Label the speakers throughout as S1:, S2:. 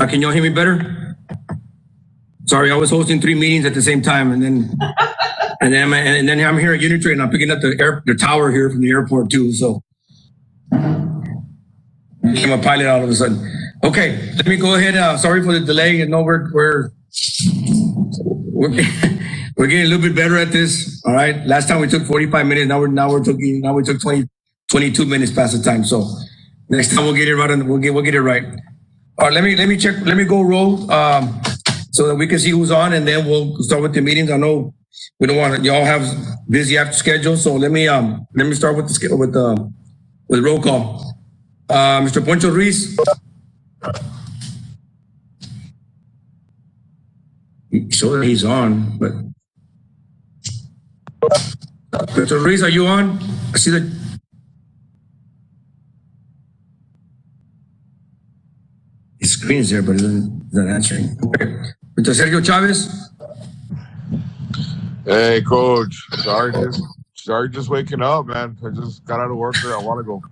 S1: Can y'all hear me better? Sorry, I was hosting 3 meetings at the same time, and then I'm here at Unitrade, and I'm picking up the tower here from the airport too. So I'm a pilot all of a sudden. Okay, let me go ahead. Sorry for the delay. I know we're we're getting a little bit better at this. All right. Last time we took 45 minutes. Now we took 22 minutes past the time. So next time we'll get it right. We'll get it right. All right. Let me check. Let me go roll so that we can see who's on, and then we'll start with the meetings. I know we don't want to. Y'all have busy after schedule, so let me start with with roll call. Mr. Poncho Ruiz. Sure, he's on, but Mr. Ruiz, are you on? I see that. His screen is there, but it's not answering. Okay. Mr. Sergio Chavez.
S2: Hey, Coach. Sorry, just waking up, man. I just got out of work there. I want to go.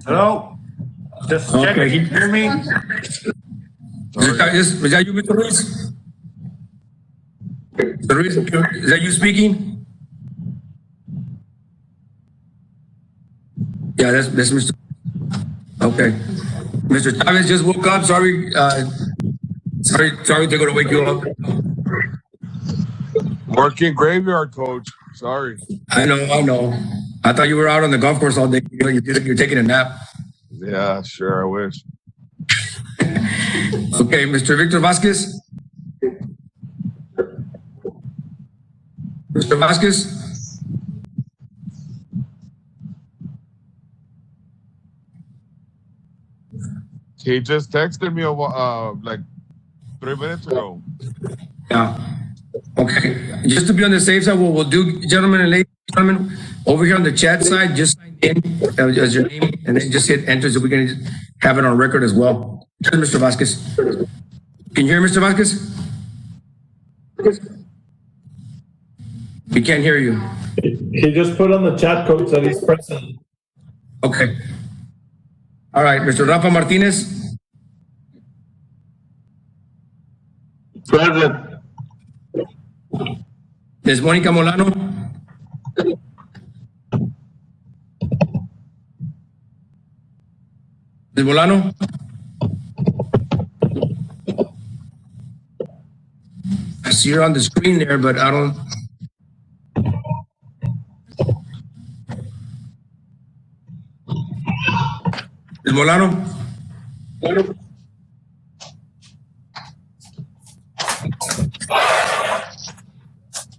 S3: Hello. Just checking. Can you hear me?
S1: Is that you, Mr. Ruiz? Mr. Ruiz, is that you speaking? Yeah, that's Mr. Okay. Mr. Chavez just woke up. Sorry they're gonna wake you up.
S2: Working graveyard, Coach. Sorry.
S1: I know. I thought you were out on the golf course all day. You're taking a nap.
S2: Yeah, sure. I wish.
S1: Okay, Mr. Victor Vasquez. Mr. Vasquez.
S2: He just texted me like 3 minutes ago.
S1: Yeah. Okay. Just to be on the safe side, what we'll do, gentlemen and ladies and gentlemen, over here on the chat side, just sign in as your name and then just hit enter so we can have it on record as well. Mr. Vasquez. Can you hear Mr. Vasquez? We can't hear you.
S3: He just put on the chat, Coach, that he's present.
S1: Okay. All right, Mr. Rafa Martinez.
S3: Present.
S1: Ms. Monica Molano. Ms. Molano. I see her on the screen there, but I don't. Ms. Molano.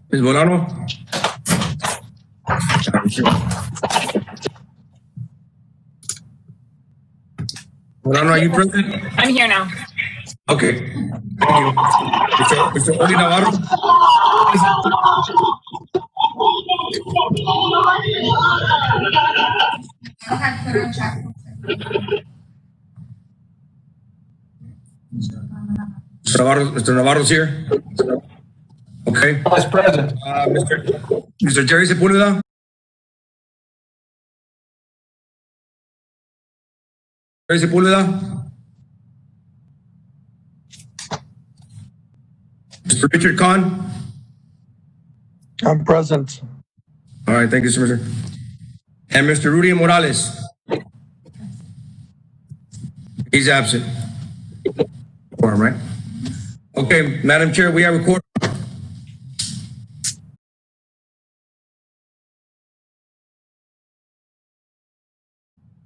S1: Ms. Molano. Molano, are you present?
S4: I'm here now.
S1: Okay. Thank you. Mr. Oli Navarro. Mr. Navarro's here. Okay.
S3: Vice President.
S1: Mr. Jerry Sepulveda. Jerry Sepulveda. Mr. Richard Kahn.
S3: I'm present.
S1: All right, thank you, sir. And Mr. Rudy Morales. He's absent. Quorum, right? Okay, Madam Chair, we have a quorum.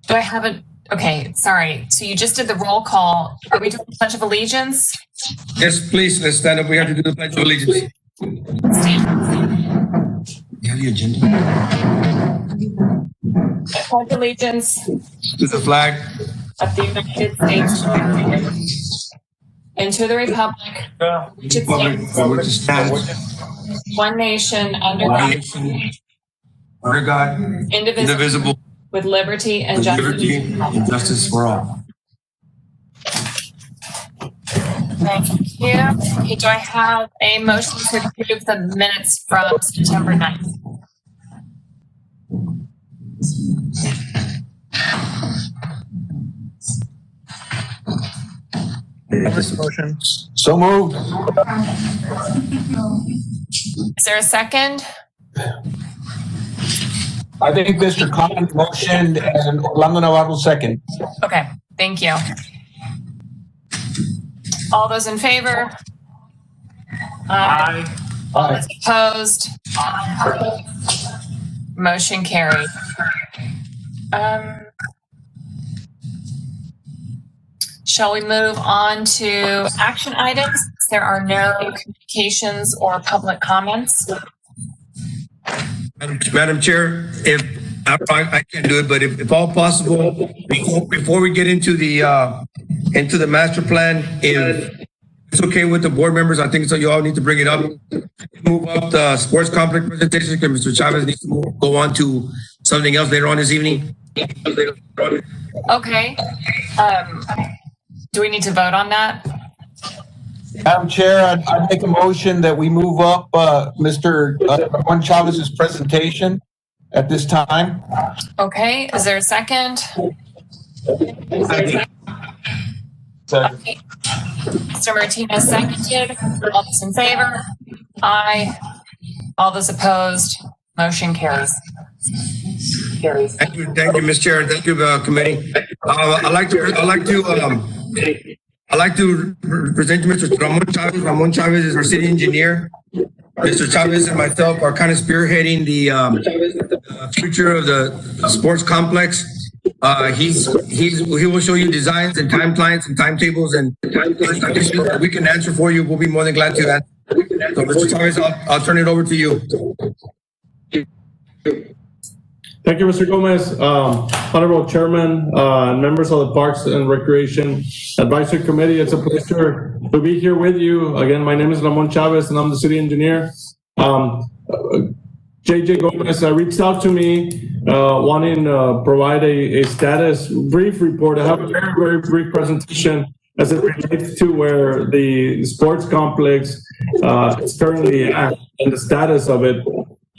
S4: Do I have it? Okay, sorry. So you just did the roll call. Are we doing the Pledge of Allegiance?
S1: Yes, please, let's stand up. We have to do the Pledge of Allegiance.
S4: Stand.
S1: You have the agenda?
S4: I pledge allegiance
S1: To the flag
S4: of the United States and to the republic which it stands,
S1: for which it stands,
S4: one nation, under
S1: one
S4: God,
S1: nation, under God,
S4: indivisible,
S1: indivisible,
S4: with liberty and
S1: with
S4: justice.
S1: liberty and justice for all.
S4: Thank you. Okay, do I have a motion to approve the minutes from September 9th?
S5: Motion.
S6: So moved.
S4: Is there a second?
S6: I think Mr. Khan motioned and Orlando Navarro second.
S4: Okay, thank you. All those in favor? All
S6: Aye.
S4: those opposed? Motion carried. Shall we move on to action items? There are no communications or public comments.
S1: Madam Chair, if I can't do it, but if all possible, before we get into the master plan, if it's okay with the board members, I think so. You all need to bring it up. Move up the sports complex presentation because Mr. Chavez needs to go on to something else later on this evening.
S4: Okay. Do we need to vote on that?
S6: Madam Chair, I'd make a motion that we move up Mr. Juan Chavez's presentation at this time.
S4: Okay, is there a second?
S6: Second.
S4: Okay. Mr. Martinez seconded. All those in favor? Aye. All those opposed? Motion carries.
S1: Thank you, Mr. Chair. Thank you, committee. I'd like to present to Mr. Ramon Chavez. Ramon Chavez is our city engineer. Mr. Chavez and myself are kind of spearheading the future of the sports complex. He will show you designs and timelines and timetables and issues that we can answer for you. We'll be more than glad to answer. So, Mr. Chavez, I'll turn it over to you.
S7: Thank you, Mr. Gomez. Honorable Chairman, members of the Parks and Recreation Advisory Committee, it's a pleasure to be here with you. Again, my name is Ramon Chavez and I'm the city engineer. JJ Gomez reached out to me wanting to provide a status brief report. I have a very, very brief presentation as it relates to where the sports complex is currently at and the status of it.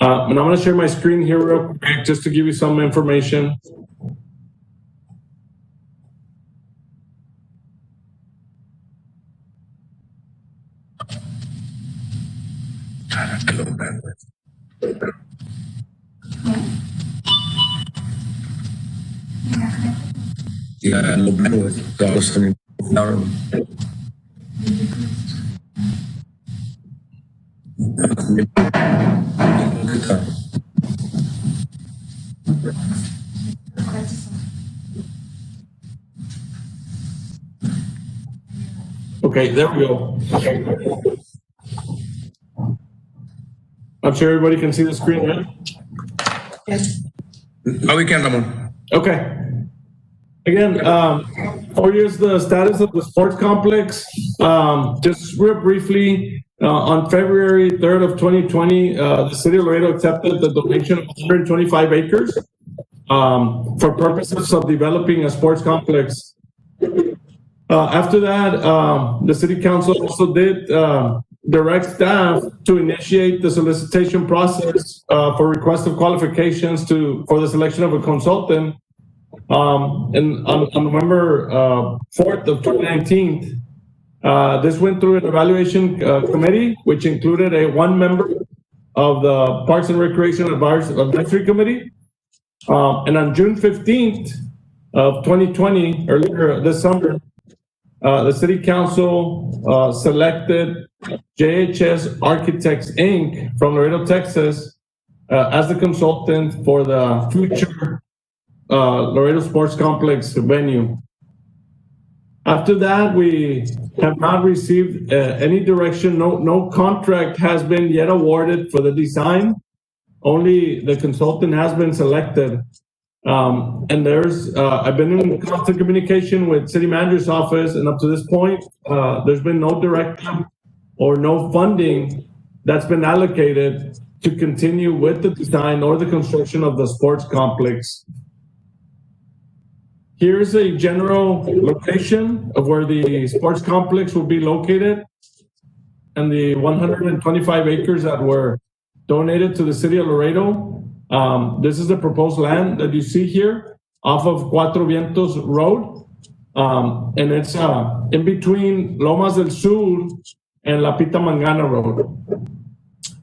S7: And I'm going to share my screen here real quick just to give you some information.
S1: Yeah, no bandwidth.
S7: Okay, there we go. I'm sure everybody can see the screen, right?
S1: Oh, we can, Ramon.
S7: Okay. Again, here's the status of the sports complex. Just real briefly, on February 3rd of 2020, the city of Laredo accepted the donation of 125 acres for purposes of developing a sports complex. After that, the city council also did direct staff to initiate the solicitation process for request of qualifications for the selection of a consultant. And on November 4th of 2019, this went through an evaluation committee, which included one member of the Parks and Recreation Advisory Committee. And on June 15th of 2020, earlier this summer, the City Council selected JHS Architects, Inc. from Laredo, Texas, as the consultant for the future Laredo Sports Complex venue. After that, we have not received any direction. No contract has been yet awarded for the design. Only the consultant has been selected. And I've been in constant communication with City Manager's office, and up to this point, there's been no directive or no funding that's been allocated to continue with the design or the construction of the sports complex. Here's a general location of where the sports complex will be located and the 125 acres that were donated to the city of Laredo. This is the proposed land that you see here off of Cuatro Vientos Road. And it's in between Lomas del Sur and La Pita Mangana Road.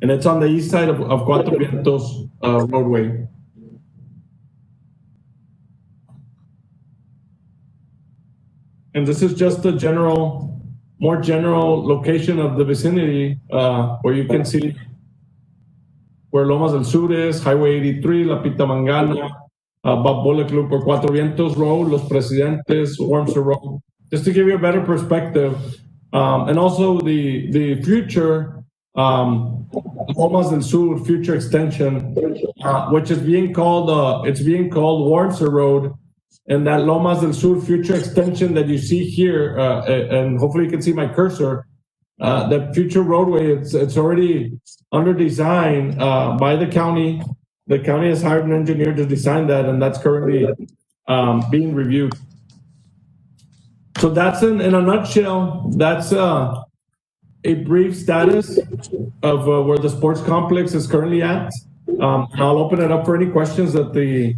S7: And it's on the east side of Cuatro Vientos roadway. And this is just a more general location of the vicinity where you can see where Lomas del Sur is, Highway 83, La Pita Mangana, Bob Bullock Loop or Cuatro Vientos Road, Los Presidentes, Wormser Road, just to give you a better perspective. And also the future Lomas del Sur future extension, which is being called Wormser Road. And that Lomas del Sur future extension that you see here, and hopefully you can see my cursor, the future roadway, it's already under design by the county. The county has hired an engineer to design that, and that's currently being reviewed. So that's in a nutshell, that's a brief status of where the sports complex is currently at. I'll open it up for any questions that the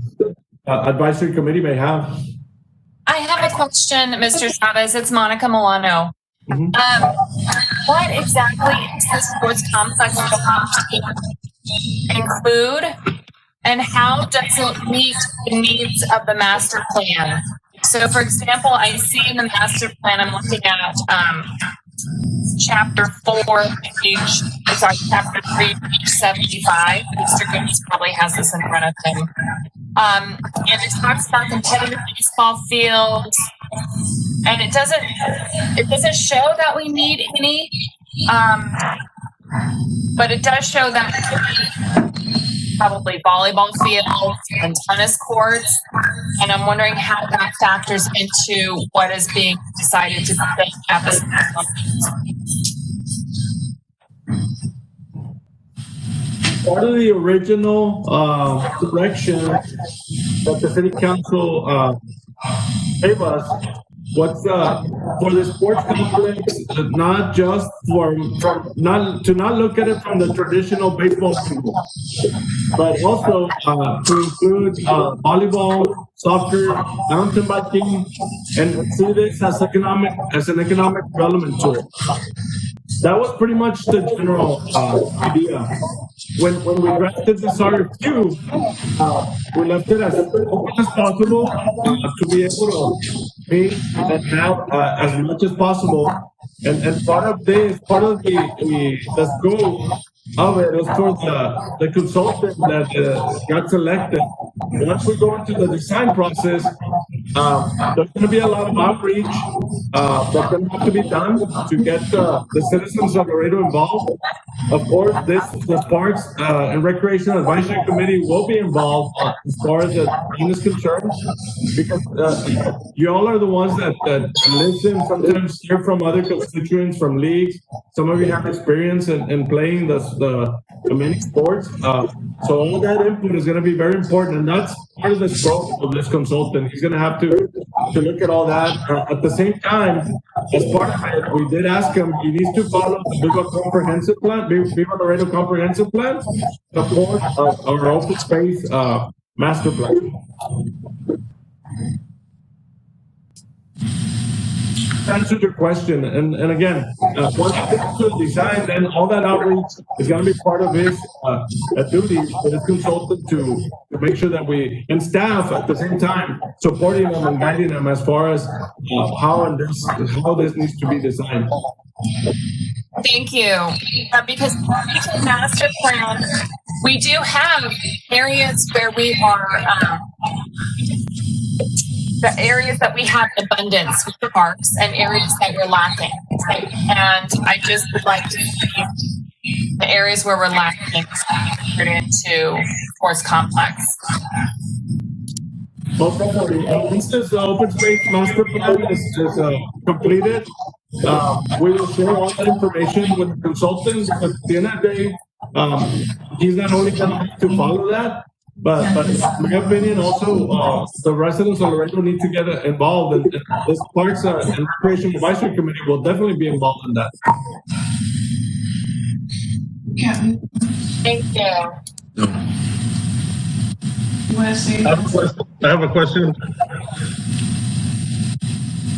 S7: advisory committee may have.
S4: I have a question, Mr. Chavez. It's Monica Milano. What exactly is the sports complex going to include, and how does it meet the needs of the master plan? So, for example, I see in the master plan, I'm looking at chapter 4, chapter 3, page 75. Mr. Goodens probably has this in front of him. And it talks about competitive baseball fields, and it doesn't show that we need any, but it does show that probably volleyball fields and tennis courts, and I'm wondering how that factors into what is being decided to build at this point.
S7: Part of the original direction that the city council gave us was for the sports complex, not just not look at it from the traditional baseball field, but also to include volleyball, soccer, mountain biking, and see this as an economic development tool. That was pretty much the general idea. When we drafted this RFQ, we left it as open as possible to be able to pay and have as much as possible. And part of the scope of it is for the consultant that got selected. Once we go into the design process, there's going to be a lot of outreach that's going to have to be done to get the citizens of Laredo involved. Of course, the Parks and Recreation Advisory Committee will be involved as far as the team is concerned, because you all are the ones that listen, sometimes hear from other constituents, from leagues. Some of you have experience in playing the many sports. So all that input is going to be very important, and that's part of the scope of this consultant. He's going to have to look at all that. At the same time, as part of it, we did ask him, he needs to follow the Viva Comprehensive Plan, Viva Laredo Comprehensive Plan, of course, our open space master plan. Answered your question, and again, once you get to the design, then all that outreach is going to be part of his duty for his consultant to make sure that we, and staff at the same time, supporting them and guiding them as far as how this needs to be designed.
S4: Thank you. Because the master plan, we do have areas where we are, the areas that we have abundance with the parks and areas that we're lacking. And I just would like to see the areas where we're lacking put into sports complex.
S7: Well, definitely. Once this open space master plan is completed, we will share all that information with the consultants. At the end of the day, he's not only going to have to follow that, but in my opinion, also the residents of Laredo need to get involved, and this Parks and Recreation Advisory Committee will definitely be involved in that.
S4: Thank you.
S5: I have a question.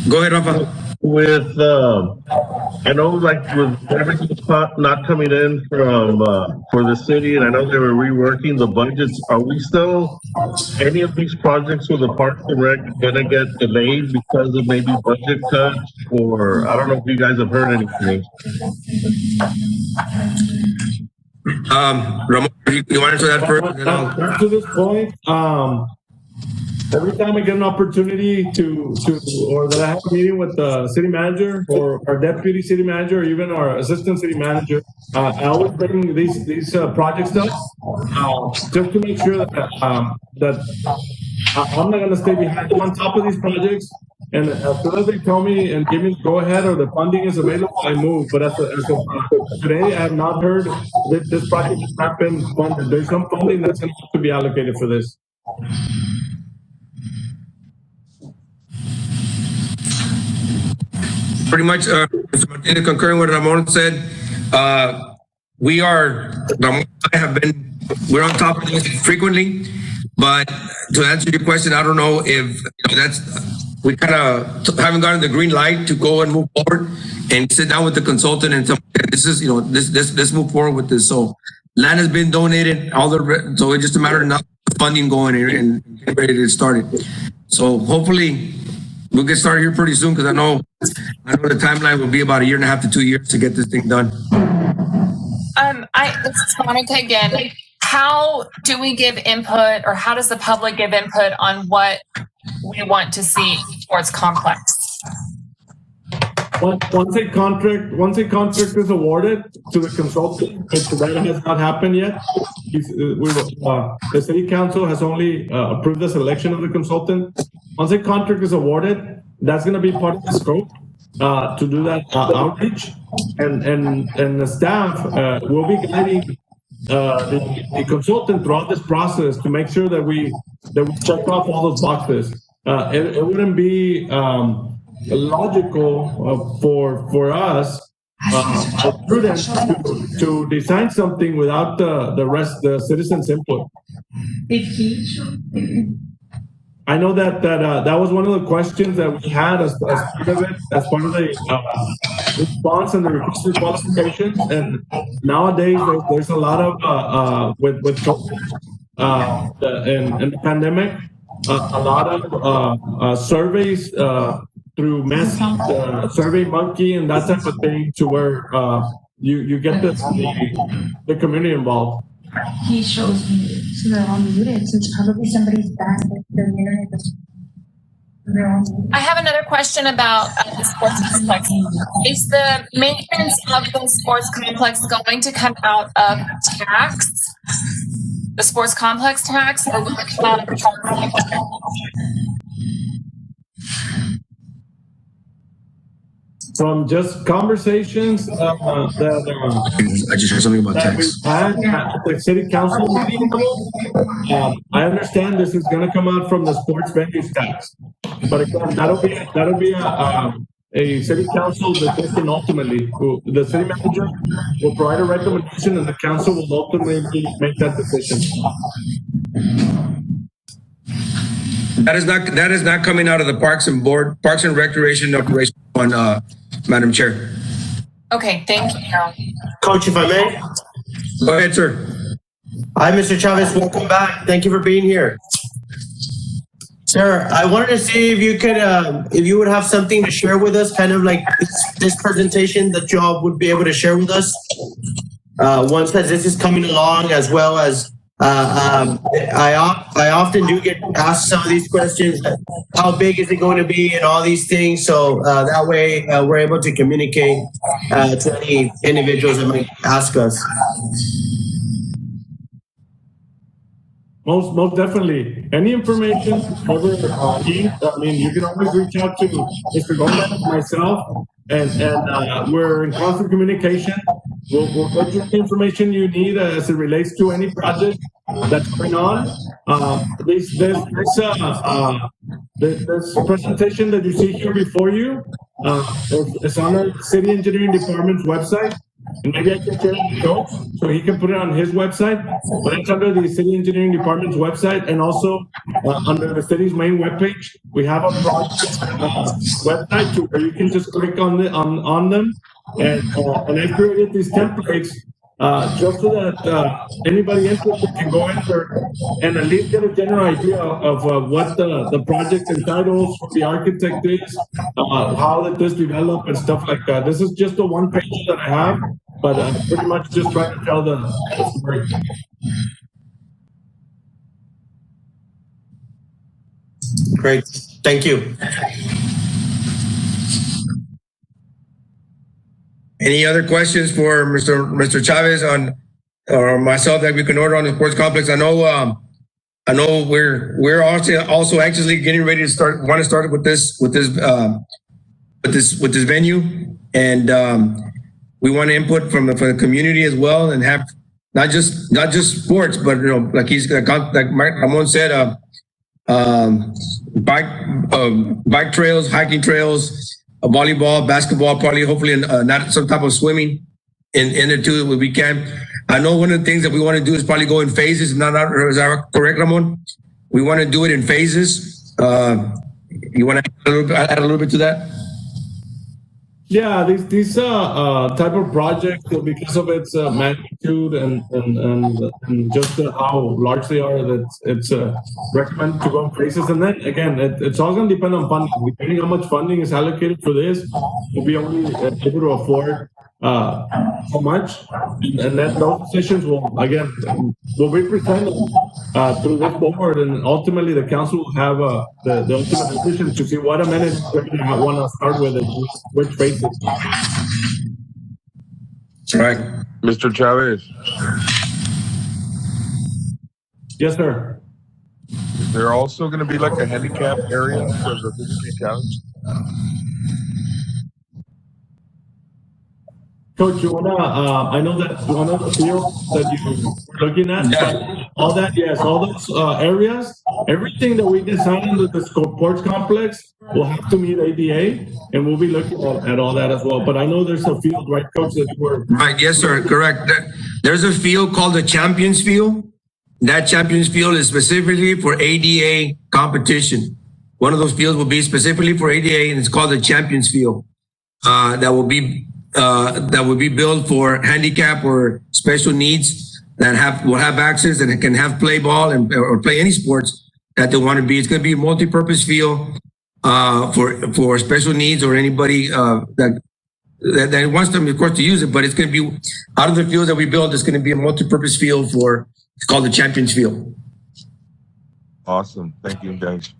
S1: Go ahead, Rafa.
S5: With I know like with everything not coming in from for the city, and I know they were reworking the budgets. Are we still any of these projects with the Parks and Rec gonna get delayed because of maybe budget cuts, or I don't know if you guys have heard anything?
S1: Ramon, you want to answer that first? And then I'll-
S7: Up to this point, every time I get an opportunity or that I have a meeting with the city manager or our deputy city manager, or even our assistant city manager, I always bring these projects up, just to make sure that I'm not gonna stay behind. I'm on top of these projects, and as soon as they tell me and give me the go ahead or the funding is available, I move. But as of today, I have not heard that this project has not been funded. There's some funding that's going to have to be allocated for this.
S1: Pretty much, Mr. Martinez, concurring with Ramon said, Ramon and I have been, we're on top of this frequently, but to answer your question, I don't know if we kind of haven't gotten the green light to go and move forward and sit down with the consultant and tell, this is, let's move forward with this. So land has been donated, so it's just a matter of not funding going and getting ready to get started. So hopefully we'll get started here pretty soon, because I know the timeline will be about 1.5 to 2 years to get this thing done.
S4: This is Monica again. How do we give input, or how does the public give input on what we want to see in the sports complex?
S7: Once a contract is awarded to the consultant, which that has not happened yet. The city council has only approved the selection of the consultant. Once a contract is awarded, that's going to be part of the scope to do that outreach, and the staff will be guiding the consultant throughout this process to make sure that we check off all those boxes. It wouldn't be logical for us or prudent to design something without the citizens' input. I know that was one of the questions that we had as part of it, as part of the response and the requested qualifications. And nowadays, there's a lot of with COVID and the pandemic, a lot of surveys through Survey Monkey and that type of thing, to where you get the community involved.
S8: He shows me, so they're all muted, so it's probably somebody's back if the internet is. They're all muted.
S4: I have another question about the sports complex. Is the maintenance of the sports complex going to come out of tax, the sports complex tax, or will it come out of the property?
S7: From just conversations
S1: I just heard something about
S7: that
S1: tax.
S7: we've had at the city council meeting, I understand this is going to come out from the sports venues tax, but again, that'll be a city council decision ultimately. The city manager will provide a recommendation, and the council will ultimately make that decision.
S1: That is not coming out of the Parks and Recreation Operation Fund, Madam Chair.
S4: Okay, thank you.
S9: Coach, if I may.
S1: Go ahead, sir.
S9: Hi, Mr. Chavez. Welcome back. Thank you for being here. Sir, I wanted to see if you could, if you would have something to share with us, kind of like this presentation that you all would be able to share with us. Once as this is coming along, as well as I often do get asked some of these questions. How big is it going to be, and all these things? So that way we're able to communicate to any individuals that might ask us.
S7: Most definitely. Any information ever need, I mean, you can always reach out to Mr. Gomez, myself, and we're in constant communication. We'll get you the information you need as it relates to any project that's going on. This presentation that you see here before you, it's on our City Engineering Department's website. and maybe I can share the notes so he can put it on his website. But it's under the city engineering department's website, and also under the city's main webpage. We have a project website where you can just click on them, and I created these templates. Just so that anybody interested can go in there and at least get a general idea of what the project entitles, what the architect is, how it is developed and stuff like that. This is just the one page that I have, but I'm pretty much just trying to tell the story.
S9: Great. Thank you.
S1: Any other questions for Mr. Chavez on, or myself that we can order on the sports complex? I know we're also anxiously getting ready to want to start with this venue, and we want to input from the community as well, and have not just sports, but like Ramon said, bike trails, hiking trails, volleyball, basketball, probably hopefully not some type of swimming in there too if we can. I know one of the things that we want to do is probably go in phases. Is that correct, Ramon? We want to do it in phases. You want to add a little bit to that?
S7: Yeah, these type of projects, because of its magnitude and just how large they are, that it's recommended to go in phases. And then again, it's all going to depend on funding. Depending on how much funding is allocated for this, we'll be only able to afford so much, and then those decisions will be presented through this board, and ultimately the council will have the ultimate decision to see what amenities they're going to want to start with and which phases.
S1: Right.
S2: Mr. Chavez,
S7: Yes, sir.
S2: is there also going to be like a handicap area for the physically challenged?
S7: Coach, you wanna? I know that one of the fields that you're looking at,
S1: Yeah.
S7: all those areas, everything that we design in the sports complex will have to meet ADA, and we'll be looking at all that as well. But I know there's a field, right, Coach, that you were.
S1: Right. Yes, sir. Correct. There's a field called the Champions Field. That Champions Field is specifically for ADA competition. One of those fields will be specifically for ADA, and it's called the Champions Field. That will be built for handicap or special needs that will have access and can have play ball or play any sports that they want to be. It's going to be a multi-purpose field for special needs or anybody that wants them, of course, to use it. But it's going to be out of the fields that we build. It's going to be a multi-purpose field it's called the Champions Field.
S2: Awesome. Thank you, guys.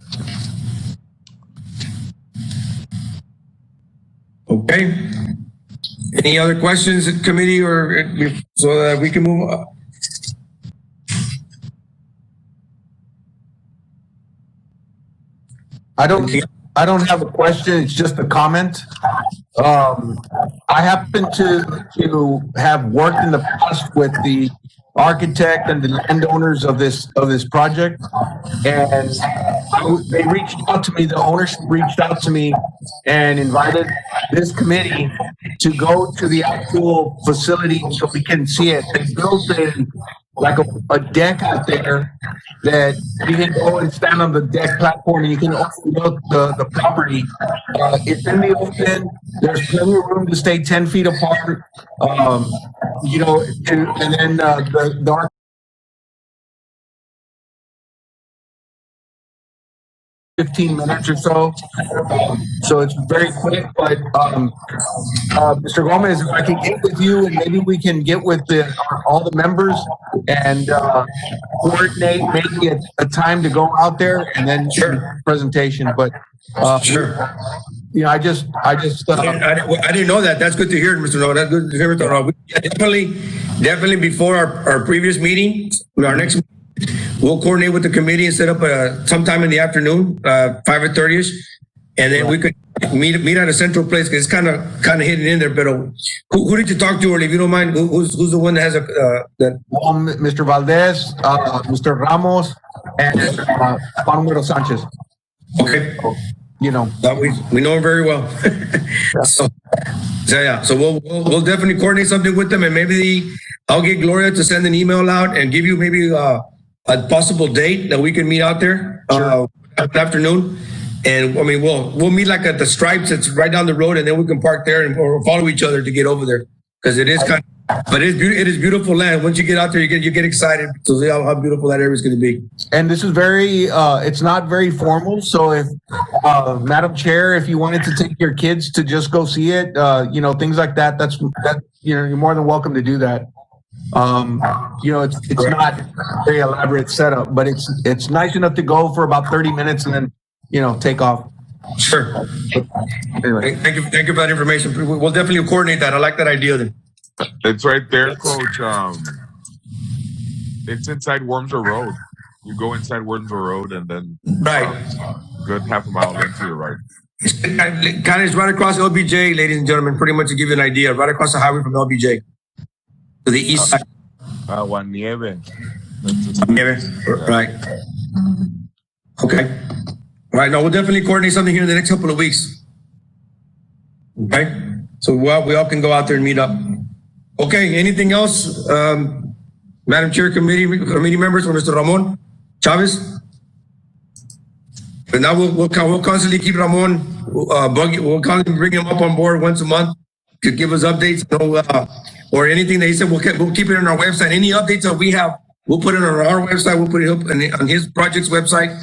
S1: Okay. Any other questions, committee, or so that we can move on?
S6: I don't have a question. It's just a comment. I happen to have worked in the past with the architect and the landowners of this project, and they reached out to me. The ownership reached out to me and invited this committee to go to the actual facility so we can see it. They built a deck out there that you can go and stand on the deck platform and you can overlook the property. It's in the open. There's plenty of room to stay 10 feet apart. And then the 15 minutes or so. So it's very quick, but Mr. Gomez, if I can get with you and maybe we can get with all the members and coordinate maybe a time to go out there and then presentation. But
S1: Sure.
S6: I just
S1: I didn't know that. That's good to hear, Mr. Noah. That's good to hear, Mr. Noah. Definitely before our previous meeting, our next meeting, we'll coordinate with the committee and set up sometime in the afternoon, 5:30ish, and then we could meet at a central place because it's kind of hidden in there. But who did you talk to, earlier, if you don't mind? Who's the one that has
S6: Mr. Valdez, Mr. Ramos, and Juan Número Sanchez.
S1: Okay.
S6: you know.
S1: We know him very well. so we'll definitely coordinate something with them, and maybe I'll get Gloria to send an email out and give you maybe a possible date that we can meet out there afternoon. And I mean, we'll meet like at the Stripes. It's right down the road, and then we can park there and or follow each other to get over there because it is but it is beautiful land. Once you get out there, you get excited to see how beautiful that area is going to be.
S6: And this is very, it's not very formal. So if, Madam Chair, if you wanted to take your kids to just go see it, you know, things like that, you know, you're more than welcome to do that. You know, it's not a very elaborate setup, but it's nice enough to go for about 30 minutes and then, you know, take off.
S1: Sure.
S6: Anyway.
S1: Thank you for that information. We'll definitely coordinate that. I like that idea then.
S2: It's right there, Coach. It's inside Wormsor Road. You go inside Wormsor Road and then good half a mile into your right.
S1: Kind of right across LBJ, ladies and gentlemen, pretty much to give you an idea, right across the highway from LBJ to the east side.
S2: Juan Nieve.
S1: Right. Okay. All right. Now we'll definitely coordinate something here in the next couple of weeks. Okay. So we all can go out there and meet up. Okay. Anything else, Madam Chair, committee members, or Mr. Ramon Chavez? But now we'll constantly keep Ramon we'll constantly bring him up on board once a month to give us updates. Or anything that he said, we'll keep it on our website. Any updates that we have, we'll put it on our website. We'll put it up on his project's website,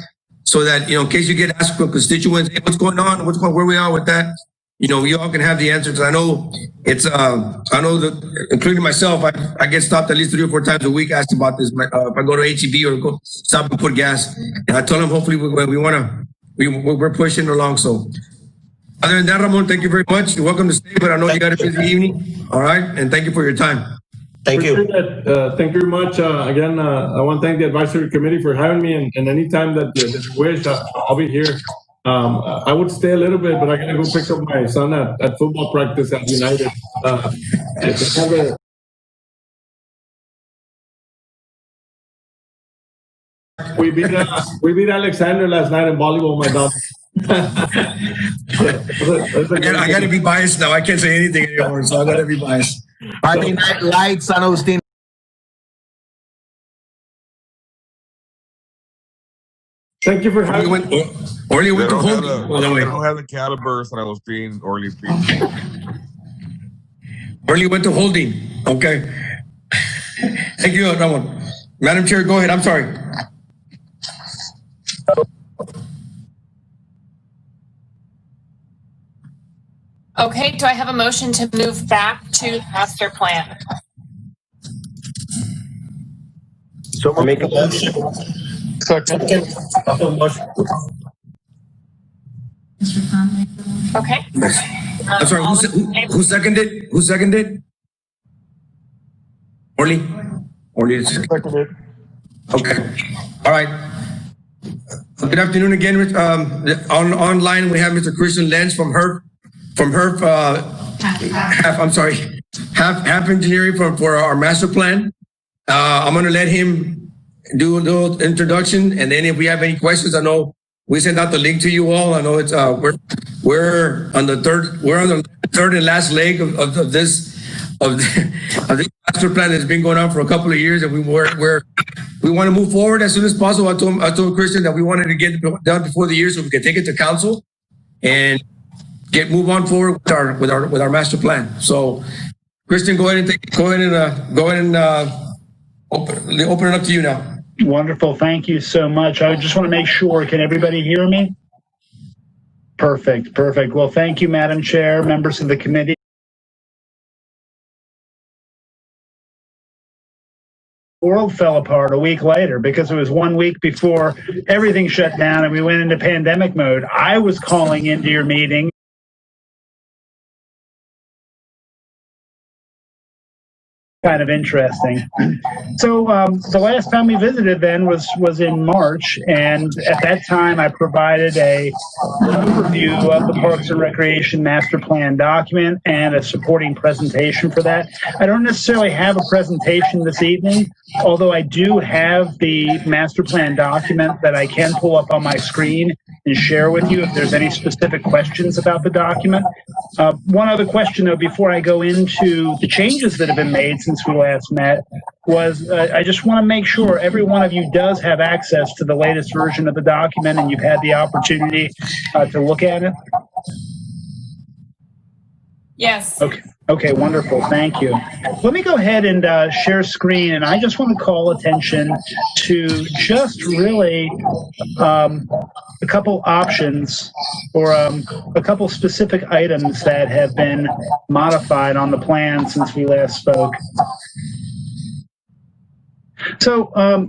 S1: so that in case you get asked from constituents, hey, what's going on? Where we are with that? We all can have the answers. I know it's I know that, including myself, I get stopped at least 3 or 4 times a week asked about this. If I go to HEB or go stop and put gas, and I told them hopefully we're pushing along. So. Other than that, Ramon, thank you very much. You're welcome to stay, but I know you got a busy evening. All right, and thank you for your time.
S9: Thank you.
S7: Thank you very much. Again, I want to thank the advisory committee for having me, and anytime that you wish, I'll be here. I would stay a little bit, but I gotta go pick up my son at football practice at United. We beat Alexander last night in volleyball, my daughter.
S1: I gotta be biased now. I can't say anything anymore, so I gotta be biased.
S6: Friday Night Lights, San Agustin.
S7: Thank you for having me.
S1: Orly
S2: They
S1: went to
S2: don't have
S1: Holding, by the way.
S2: the caliber San Agustin Orly Peak.
S1: Orly went to Holding. Okay. Thank you, Ramon. Madam Chair, go ahead. I'm sorry.
S4: Okay, do I have a motion to move back to the master plan?
S9: So I'll make a motion. Second.
S8: Mr. Conley.
S4: Okay.
S1: I'm sorry. Who seconded? Who seconded? Orly. Orly seconded. Okay. All right. Good afternoon again. Online we have Mr. Christian Lenz from HERF Half Engineering for our master plan. I'm going to let him do a little introduction, and then if we have any questions, I know we sent out the link to you all. I know it's we're on the third and last leg of this master plan that's been going on for a couple of years, and we want to move forward as soon as possible. I told Christian that we wanted to get it done before the year so we could take it to council and move on forward with our master plan. So, Christian, go ahead and open it up to you now.
S10: Wonderful. Thank you so much. I just want to make sure, can everybody hear me? Perfect. Well, thank you, Madam Chair, members of the committee. World fell apart a week later because it was 1 week before everything shut down and we went into pandemic mode. I was calling into your meeting. Kind of interesting. So the last time we visited then was in March, and at that time I provided an overview of the Parks and Recreation Master Plan document and a supporting presentation for that. I don't necessarily have a presentation this evening, although I do have the Master Plan document that I can pull up on my screen and share with you if there's any specific questions about the document. One other question, though, before I go into the changes that have been made since we last met, was I just want to make sure every one of you does have access to the latest version of the document and you've had the opportunity to look at it.
S4: Yes.
S10: Okay, wonderful. Thank you. Let me go ahead and share screen, and I just want to call attention to just really a couple options or a couple specific items that have been modified on the plan since we last spoke. So a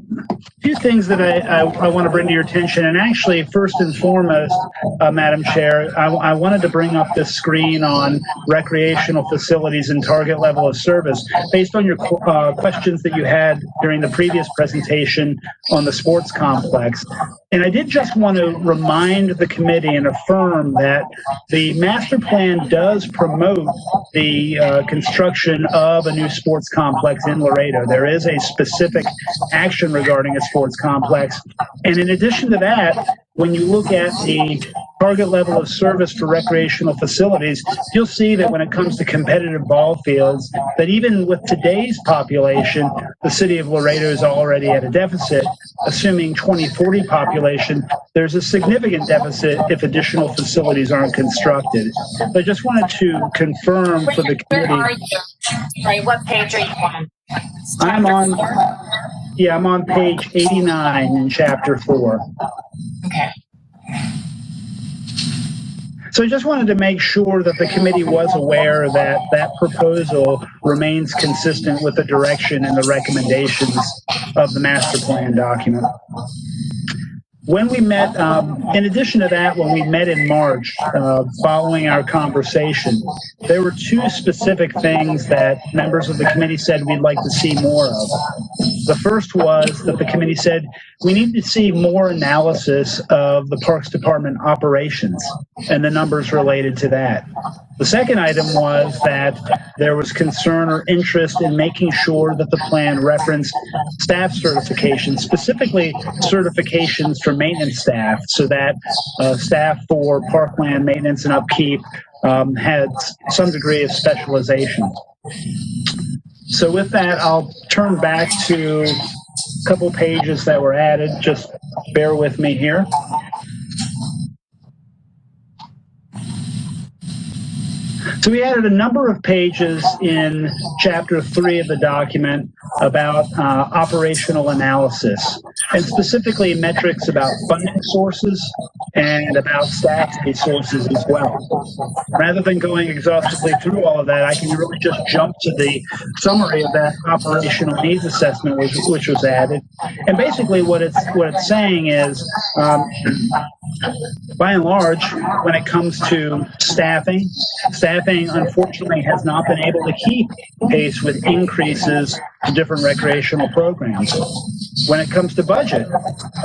S10: few things that I want to bring to your attention, and actually first and foremost, Madam Chair, I wanted to bring up this screen on recreational facilities and target level of service based on your questions that you had during the previous presentation on the sports complex. And I did just want to remind the committee and affirm that the master plan does promote the construction of a new sports complex in Laredo. There is a specific action regarding a sports complex. And in addition to that, when you look at the target level of service for recreational facilities, you'll see that when it comes to competitive ball fields, that even with today's population, the city of Laredo is already at a deficit. Assuming 2040 population, there's a significant deficit if additional facilities aren't constructed. So I just wanted to confirm for the
S4: Where
S10: committee.
S4: are you? Right, what page are you on?
S10: I'm on page 89 in chapter 4.
S4: Okay.
S10: So I just wanted to make sure that the committee was aware that that proposal remains consistent with the direction and the recommendations of the master plan document. When we met, in addition to that, when we met in March, following our conversation, there were two specific things that members of the committee said we'd like to see more of. The first was that the committee said we need to see more analysis of the Parks Department operations and the numbers related to that. The second item was that there was concern or interest in making sure that the plan referenced staff certifications, specifically certifications for maintenance staff, so that staff for parkland maintenance and upkeep had some degree of specialization. So with that, I'll turn back to a couple pages that were added. Just bear with me here. So we added a number of pages in chapter 3 of the document about operational analysis, and specifically metrics about funding sources and about staff resources as well. Rather than going exhaustively through all of that, I can really just jump to the summary of that operational needs assessment, which was added. And basically what it's saying is, by and large, when it comes to staffing unfortunately has not been able to keep pace with increases to different recreational programs. When it comes to budget,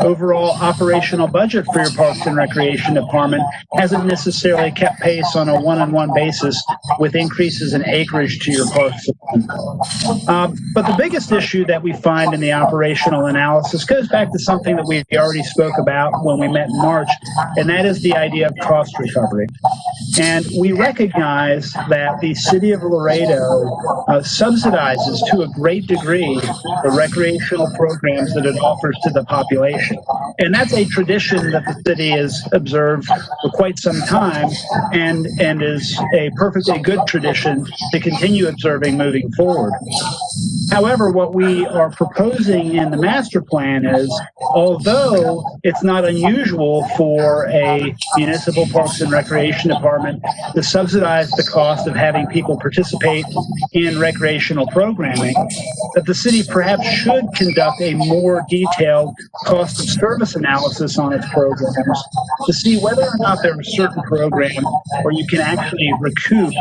S10: overall operational budget for your Parks and Recreation Department hasn't necessarily kept pace on a one-on-one basis with increases in acreage to your parks. But the biggest issue that we find in the operational analysis goes back to something that we already spoke about when we met in March, and that is the idea of cost recovery. And we recognize that the city of Laredo subsidizes to a great degree the recreational programs that it offers to the population. And that's a tradition that the city has observed for quite some time and is a perfectly good tradition to continue observing moving forward. However, what we are proposing in the master plan is, although it's not unusual for a municipal Parks and Recreation Department to subsidize the cost of having people participate in recreational programming, that the city perhaps should conduct a more detailed cost of service analysis on its programs to see whether or not there are certain programs where you can actually recoup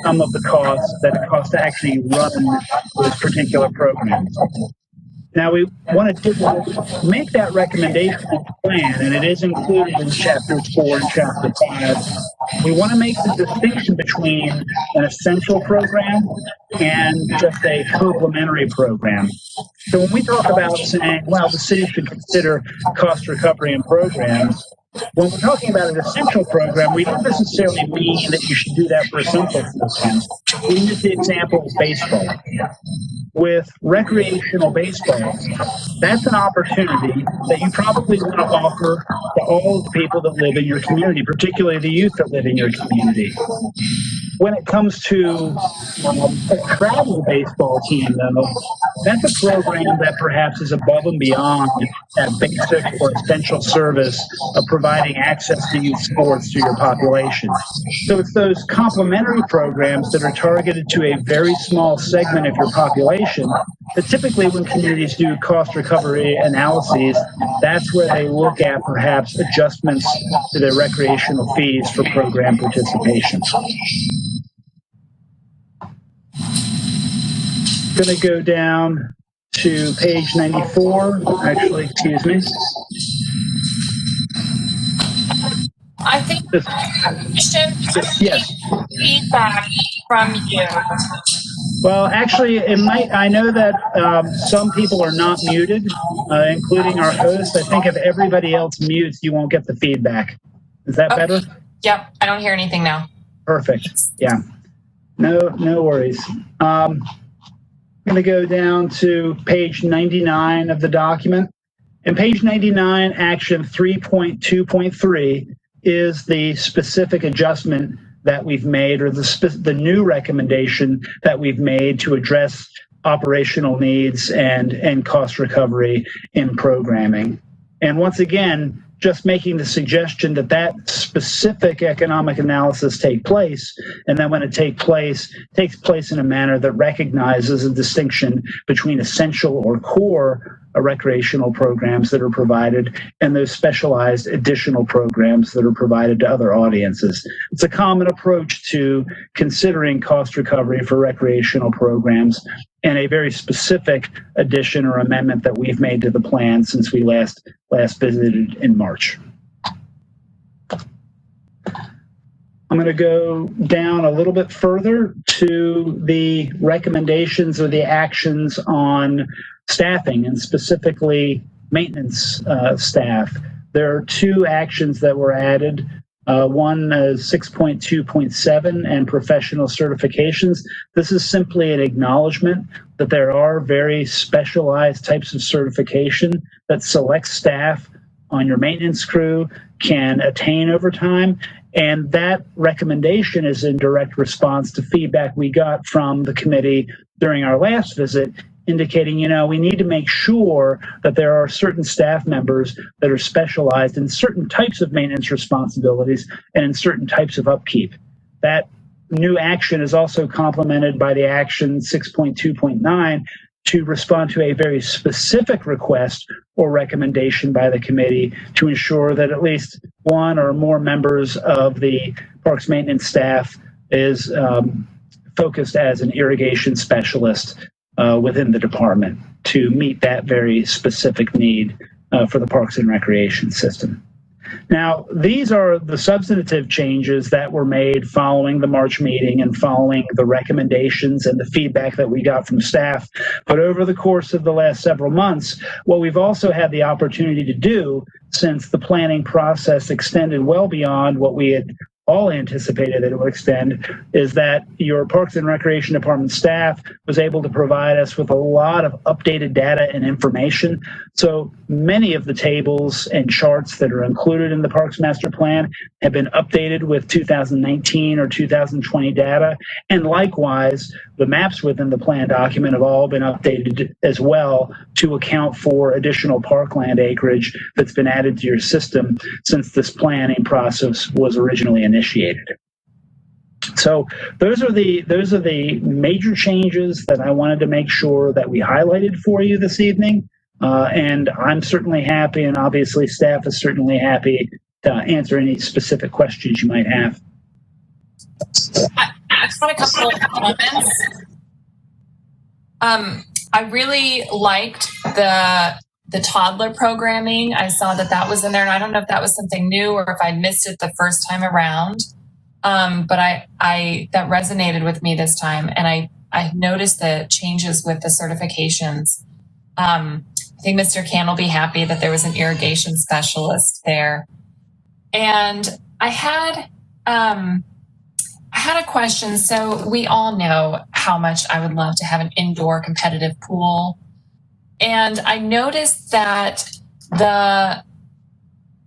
S10: some of the costs that it costs to actually run those particular programs. Now, we want to make that recommendation in the plan, and it is included in chapters 4 and chapter 5. We want to make the distinction between an essential program and just a complementary program. So when we talk about saying, well, the city should consider cost recovery in programs, when we're talking about an essential program, we don't necessarily mean that you should do that for a simple program. We use the example of baseball. With recreational baseball, that's an opportunity that you probably want to offer to all the people that live in your community, particularly the youth that live in your community. When it comes to a travel baseball team, though, that's a program that perhaps is above and beyond that basic or essential service of providing access to youth sports to your population. So it's those complementary programs that are targeted to a very small segment of your population that typically when communities do cost recovery analyses, that's where they look at perhaps adjustments to their recreational fees for program participation. Going to go down to page 94. Actually, excuse me.
S4: I think
S10: Yes.
S4: feedback from you.
S10: Well, actually, it might. I know that some people are not muted, including our host. I think if everybody else mutes, you won't get the feedback. Is that better?
S4: Yep, I don't hear anything now.
S10: Perfect. Yeah. No worries. I'm going to go down to page 99 of the document. And page 99, action 3.2.3 is the specific adjustment that we've made, or the new recommendation that we've made to address operational needs and cost recovery in programming. And once again, just making the suggestion that that specific economic analysis take place, and then when it takes place in a manner that recognizes a distinction between essential or core recreational programs that are provided and those specialized additional programs that are provided to other audiences. It's a common approach to considering cost recovery for recreational programs, and a very specific addition or amendment that we've made to the plan since we last visited in March. I'm going to go down a little bit further to the recommendations or the actions on staffing, and specifically maintenance staff. There are two actions that were added. One is 6.2.7 and professional certifications. This is simply an acknowledgement that there are very specialized types of certification that select staff on your maintenance crew can attain over time. And that recommendation is in direct response to feedback we got from the committee during our last visit, indicating, we need to make sure that there are certain staff members that are specialized in certain types of maintenance responsibilities and in certain types of upkeep. That new action is also complemented by the action 6.2.9 to respond to a very specific request or recommendation by the committee to ensure that at least one or more members of the parks maintenance staff is focused as an irrigation specialist within the department to meet that very specific need for the Parks and Recreation system. Now, these are the substantive changes that were made following the March meeting and following the recommendations and the feedback that we got from staff. But over the course of the last several months, what we've also had the opportunity to do, since the planning process extended well beyond what we had all anticipated that it would extend, is that your Parks and Recreation Department staff was able to provide us with a lot of updated data and information. So many of the tables and charts that are included in the Parks Master Plan have been updated with 2019 or 2020 data. And likewise, the maps within the plan document have all been updated as well to account for additional parkland acreage that's been added to your system since this planning process was originally initiated. So those are the major changes that I wanted to make sure that we highlighted for you this evening. And I'm certainly happy, and obviously staff is certainly happy to answer any specific questions you might have.
S4: I just had a couple of comments. I really liked the toddler programming. I saw that was in there, and I don't know if that was something new or if I missed it the first time around. But I that resonated with me this time, and I noticed the changes with the certifications. I think Mr. Can will be happy that there was an irrigation specialist there. And I had a question. So we all know how much I would love to have an indoor competitive pool. And I noticed that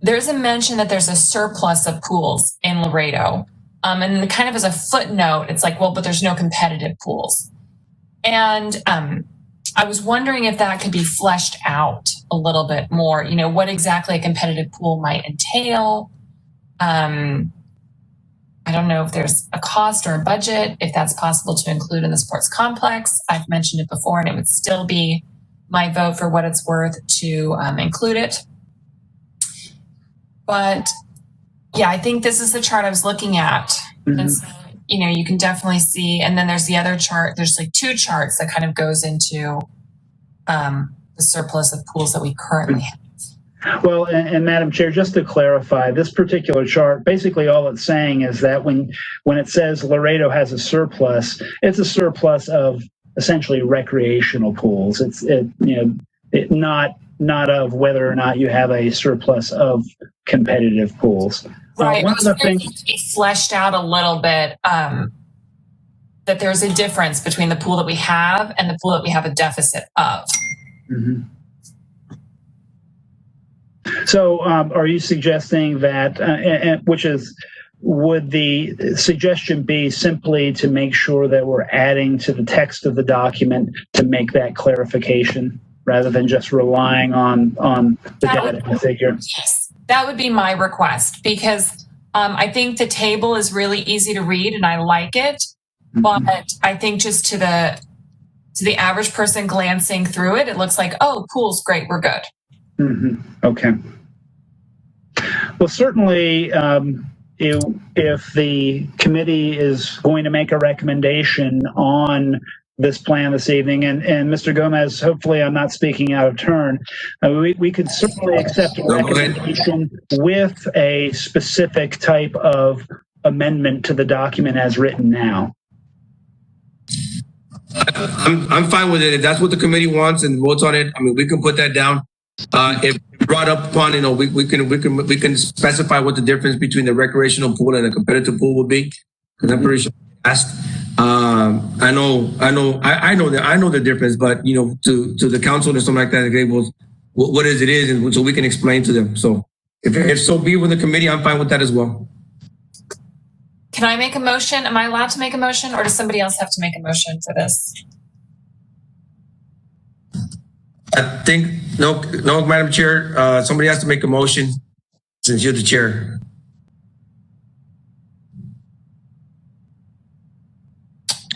S4: there's a mention that there's a surplus of pools in Laredo. And kind of as a footnote, it's like, well, but there's no competitive pools. And I was wondering if that could be fleshed out a little bit more, you know, what exactly a competitive pool might entail. I don't know if there's a cost or a budget, if that's possible to include in the sports complex. I've mentioned it before, and it would still be my vote for what it's worth to include it. But yeah, I think this is the chart I was looking at. And so, you know, you can definitely see, and then there's the other chart. There's like two charts that kind of goes into the surplus of pools that we currently have.
S10: Well, and Madam Chair, just to clarify, this particular chart, basically all it's saying is that when it says Laredo has a surplus, it's a surplus of essentially recreational pools. It's not of whether or not you have a surplus of competitive pools.
S4: Right.
S10: One of the things
S4: to be fleshed out a little bit, that there's a difference between the pool that we have and the pool that we have a deficit of.
S10: Mm-hmm. So, are you suggesting that, would the suggestion be simply to make sure that we're adding to the text of the document to make that clarification rather than just relying on the data and figure?
S4: Yes, that would be my request, because I think the table is really easy to read and I like it, but I think just to the average person glancing through it, it looks like, oh, pool's great, we're good.
S10: Mm-hmm. Okay. Well, certainly, if the committee is going to make a recommendation on this plan this evening, and Mr. Gomez, hopefully I'm not speaking out of turn, we could certainly accept a recommendation with a specific type of amendment to the document as written now.
S1: I'm fine with it. If that's what the committee wants and votes on it, I mean, we can put that down. If brought up upon, you know, we can specify what the difference between the recreational pool and a competitive pool would be. Because I'm pretty sure asked. I know the difference, but you know, to the council or something like that, okay, well, what is it is, and so we can explain to them. So if so be with the committee, I'm fine with that as well.
S4: Can I make a motion? Am I allowed to make a motion, or does somebody else have to make a motion for this?
S1: I think no, Madam Chair. Somebody has to make a motion since you're the chair.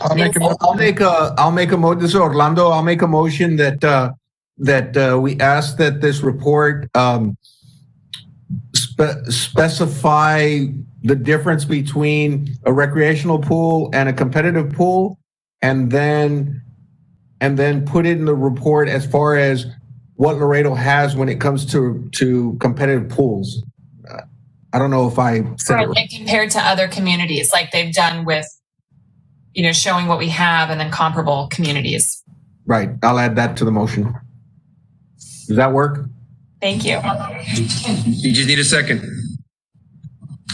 S6: I'll make a motion. This is Orlando. I'll make a motion that we ask that this report specify the difference between a recreational pool and a competitive pool, and then put it in the report as far as what Laredo has when it comes to competitive pools. I don't know if I said it right.
S4: And compared to other communities, like they've done with, you know, showing what we have and then comparable communities.
S6: Right. I'll add that to the motion. Does that work?
S4: Thank you.
S1: You just need a second.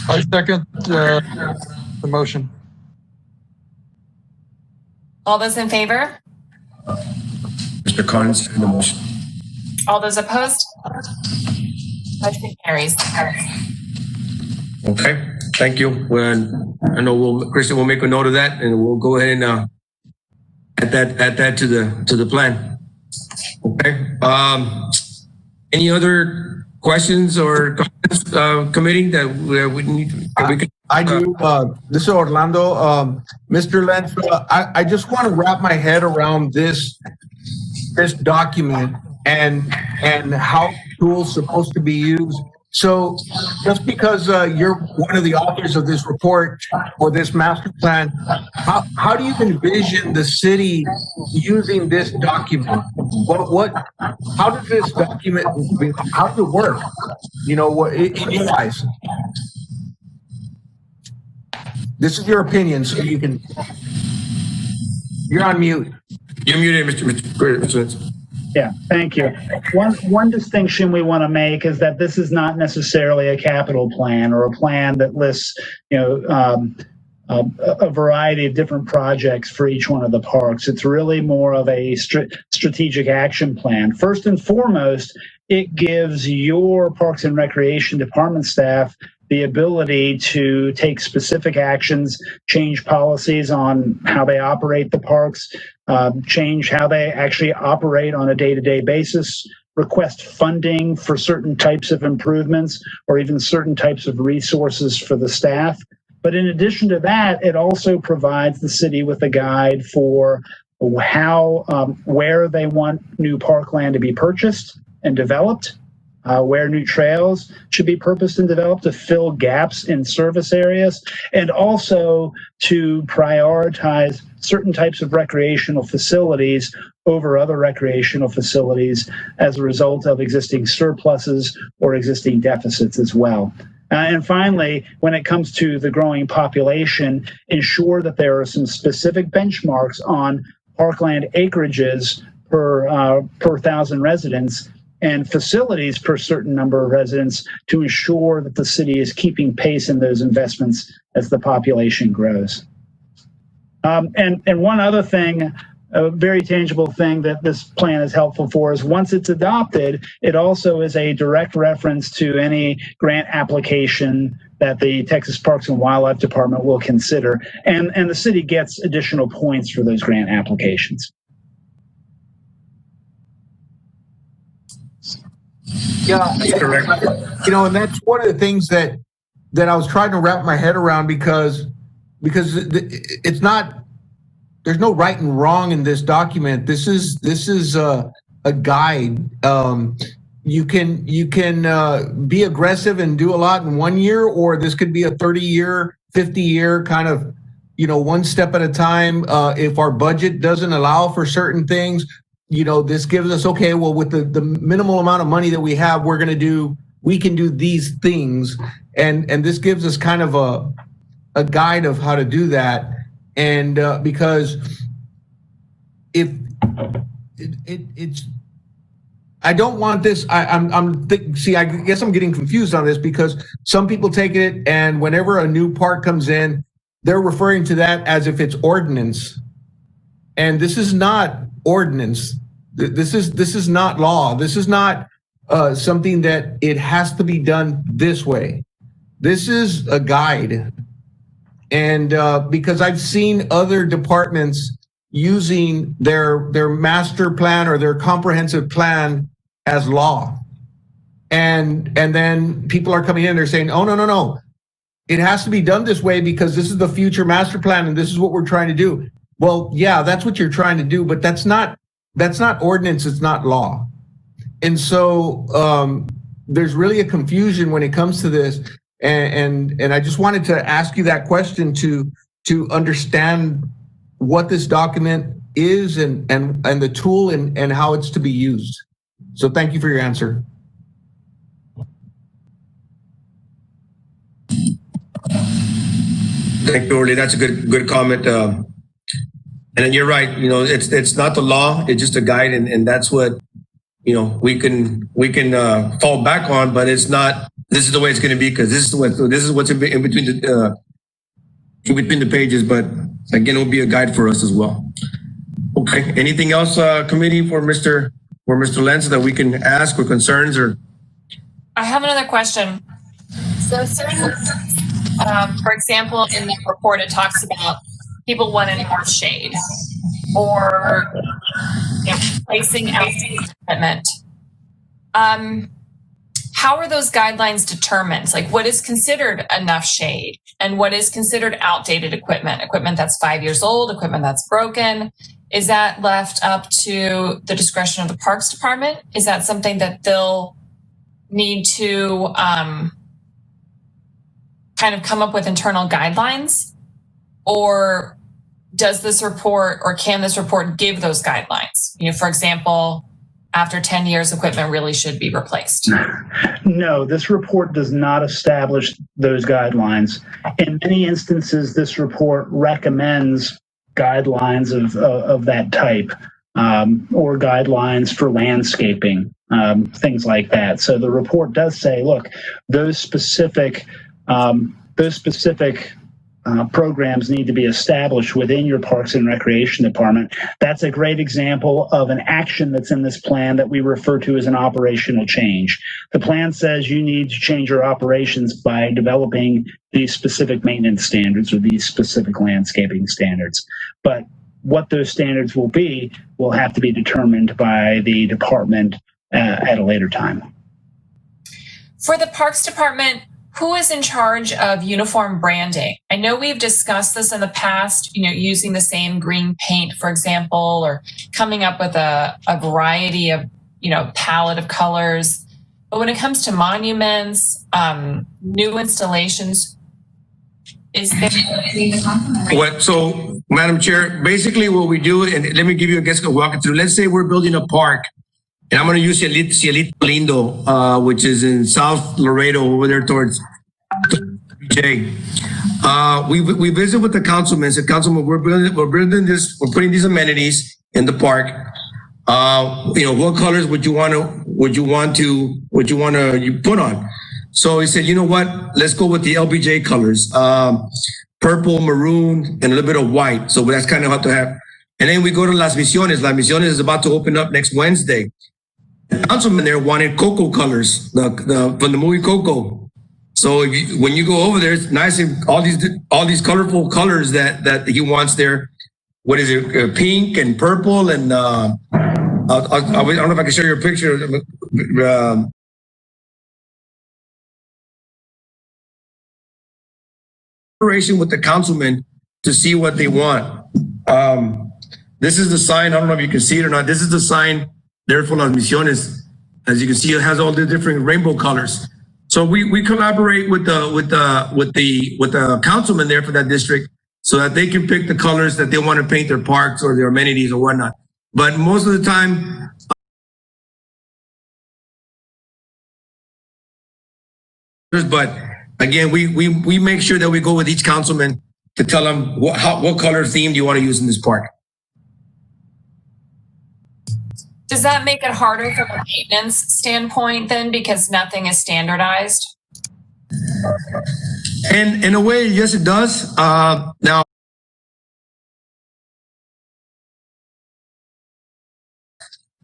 S11: I second the motion.
S4: All those in favor?
S1: Mr. Carnes, the motion.
S4: All those opposed? Motion carries.
S1: Okay, thank you. I know Kristen will make a note of that, and we'll go ahead and add that to the plan. Okay. Any other questions or comments, committee that we need?
S6: I do. This is Orlando. Mr. Lenz, I just want to wrap my head around this document and how tools supposed to be used. So just because you're one of the authors of this report or this master plan, how do you envision the city using this document? How does this document, how does it work? You know, in your eyes? This is your opinion, so you can, you're on mute.
S1: You're muted, Mr.
S10: Yeah, thank you. One distinction we want to make is that this is not necessarily a capital plan or a plan that lists, a variety of different projects for each one of the parks. It's really more of a strategic action plan. First and foremost, it gives your Parks and Recreation Department staff the ability to take specific actions, change policies on how they operate the parks, change how they actually operate on a day-to-day basis, request funding for certain types of improvements or even certain types of resources for the staff. But in addition to that, it also provides the city with a guide for how, where they want new parkland to be purchased and developed, where new trails should be purposed and developed to fill gaps in service areas, and also to prioritize certain types of recreational facilities over other recreational facilities as a result of existing surpluses or existing deficits as well. And finally, when it comes to the growing population, ensure that there are some specific benchmarks on parkland acreages per 1,000 residents and facilities per certain number of residents to ensure that the city is keeping pace in those investments as the population grows. And one other thing, a very tangible thing that this plan is helpful for is once it's adopted, it also is a direct reference to any grant application that the Texas Parks and Wildlife Department will consider. And the city gets additional points for those grant applications.
S6: Yeah, correct. And that's one of the things that I was trying to wrap my head around because it's not, there's no right and wrong in this document. This is a guide. You can be aggressive and do a lot in 1 year, or this could be a 30-year, 50-year kind of, one step at a time. If our budget doesn't allow for certain things, this gives us, okay, well, with the minimal amount of money that we have, we can do these things. And this gives us kind of a guide of how to do that. And because if it's, I don't want this, I guess I'm getting confused on this because some people take it and whenever a new park comes in, they're referring to that as if it's ordinance. And this is not ordinance. This is not law. This is not something that it has to be done this way. This is a guide. And because I've seen other departments using their master plan or their comprehensive plan as law. And then people are coming in, they're saying, oh, no. It has to be done this way because this is the future master plan and this is what we're trying to do. Well, yeah, that's what you're trying to do, but that's not ordinance, it's not law. And so there's really a confusion when it comes to this. And I just wanted to ask you that question to understand what this document is and the tool and how it's to be used. So thank you for your answer.
S1: Thank you, Orly. That's a good comment. And you're right. It's not the law. It's just a guide, and that's what we can fall back on. But it's not. This is the way it's going to be because this is what's in between the pages. But again, it will be a guide for us as well. Okay. Anything else, committee, for Mr. Lenz that we can ask or concerns or?
S4: I have another question. So, for example, in the report, it talks about people wanting more shade or placing outdated equipment. How are those guidelines determined? Like, what is considered enough shade and what is considered outdated equipment? Equipment that's 5 years old, equipment that's broken. Is that left up to the discretion of the Parks Department? Is that something that they'll need to kind of come up with internal guidelines? Or does this report, or can this report give those guidelines? For example, after 10 years, equipment really should be replaced.
S10: No, this report does not establish those guidelines. In many instances, this report recommends guidelines of that type. or guidelines for landscaping, things like that. So the report does say, look, those specific programs need to be established within your Parks and Recreation Department. That's a great example of an action that's in this plan that we refer to as an operational change. The plan says you need to change your operations by developing these specific maintenance standards or these specific landscaping standards. But what those standards will be will have to be determined by the department at a later time.
S4: For the Parks Department, who is in charge of uniform branding? I know we've discussed this in the past, using the same green paint, for example, or coming up with a variety of, palette of colors. But when it comes to monuments, new installations, is there...
S1: So, Madam Chair, basically what we do, and let me give you a walk through. Let's say we're building a park, and I'm going to use Cielito Lindo, which is in South Laredo over there towards BJ. We visit with the councilman. Said, Councilman, we're building this. We're putting these amenities in the park. What colors would you want to put on? So he said, you know what? Let's go with the LBJ colors, purple, maroon, and a little bit of white. So that's kind of how to have. And then we go to Las Misiones. Las Misiones is about to open up next Wednesday. The councilman there wanted Coco colors, from the movie Coco. So when you go over there, it's nice and all these colorful colors that he wants there. What is it? Pink and purple and I don't know if I can show you a picture. With the councilman to see what they want. This is the sign. I don't know if you can see it or not. This is the sign there for Las Misiones. As you can see, it has all the different rainbow colors. So we collaborate with the councilman there for that district so that they can pick the colors that they want to paint their parks or their amenities or whatnot. But most of the time, but again, we make sure that we go with each councilman to tell them what color theme do you want to use in this park.
S4: Does that make it harder from a maintenance standpoint then, because nothing is standardized?
S1: And in a way, yes, it does. Now,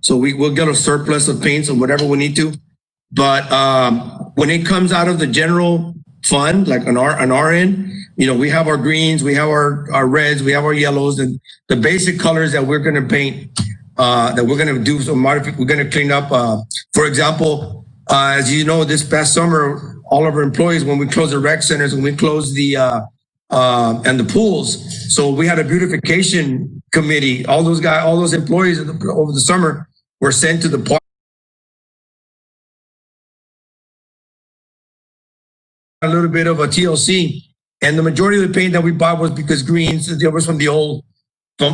S1: so we'll get a surplus of paints or whatever we need to. But when it comes out of the general fund, like on our end, we have our greens, we have our reds, we have our yellows, and the basic colors that we're going to paint, that we're going to do some modification, we're going to clean up. For example, as you know, this past summer, all of our employees, when we close the rec centers, when we close the and the pools, so we had a beautification committee. All those employees over the summer were sent to the park. A little bit of a TLC, and the majority of the paint that we bought was because greens. It was from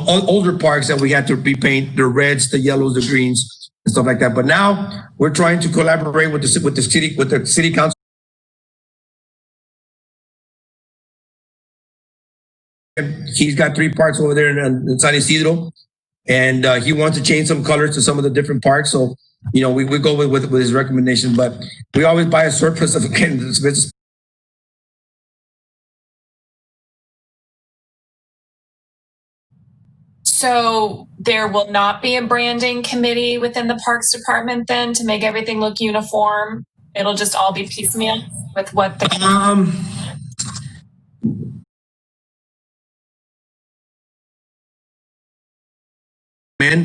S1: older parks that we had to repaint, the reds, the yellows, the greens, and stuff like that. But now we're trying to collaborate with the city council. He's got 3 parks over there in San Isidro, and he wants to change some colors to some of the different parks. So we go with his recommendation, but we always buy a surplus of this.
S4: So there will not be a branding committee within the Parks Department then to make everything look uniform? It'll just all be piecemeal with what the...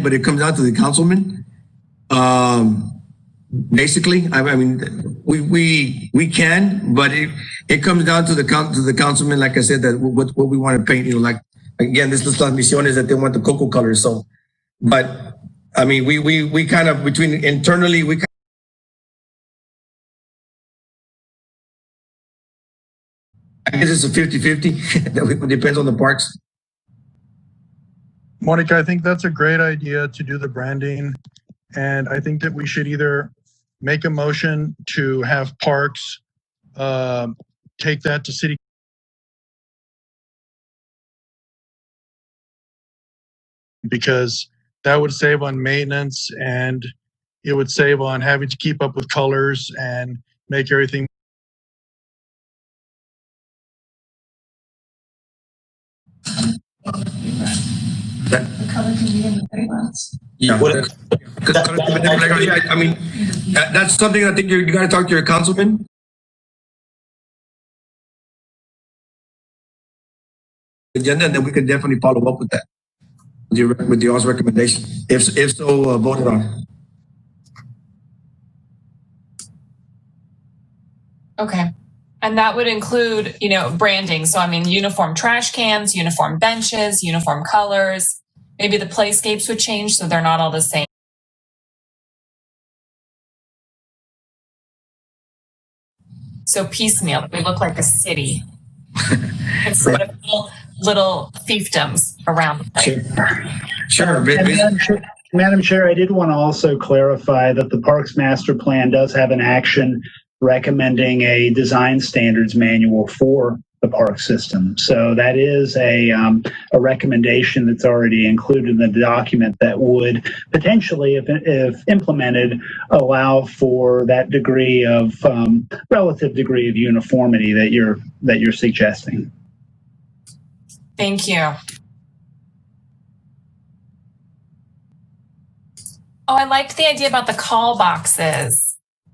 S1: But it comes out to the councilman. Basically, I mean, we can, but it comes down to the councilman. Like I said, that what we want to paint. Like again, this is Las Misiones that they want the cocoa colors. So, but I mean, we kind of between internally we. I guess it's a 50-50. That depends on the parks.
S11: Monica, I think that's a great idea to do the branding. And I think that we should either make a motion to have parks take that to city. Because that would save on maintenance, and it would save on having to keep up with colors and make everything.
S8: The color can be in 3 months.
S1: Yeah. I mean, that's something I think you got to talk to your councilman. Agenda, and then we can definitely follow up with that. With y'all's recommendation, if so voted on.
S4: Okay. And that would include, branding. So, I mean, uniform trash cans, uniform benches, uniform colors. Maybe the playscapes would change so they're not all the same. So piecemeal, we look like a city instead of little fiefdoms around the place.
S1: Sure.
S10: And Madam Chair, I did want to also clarify that the Parks Master Plan does have an action recommending a design standards manual for the park system. So that is a recommendation that's already included in the document that would potentially, if implemented, allow for that degree of relative degree of uniformity that you're suggesting.
S4: Thank you. Oh, I liked the idea about the call boxes.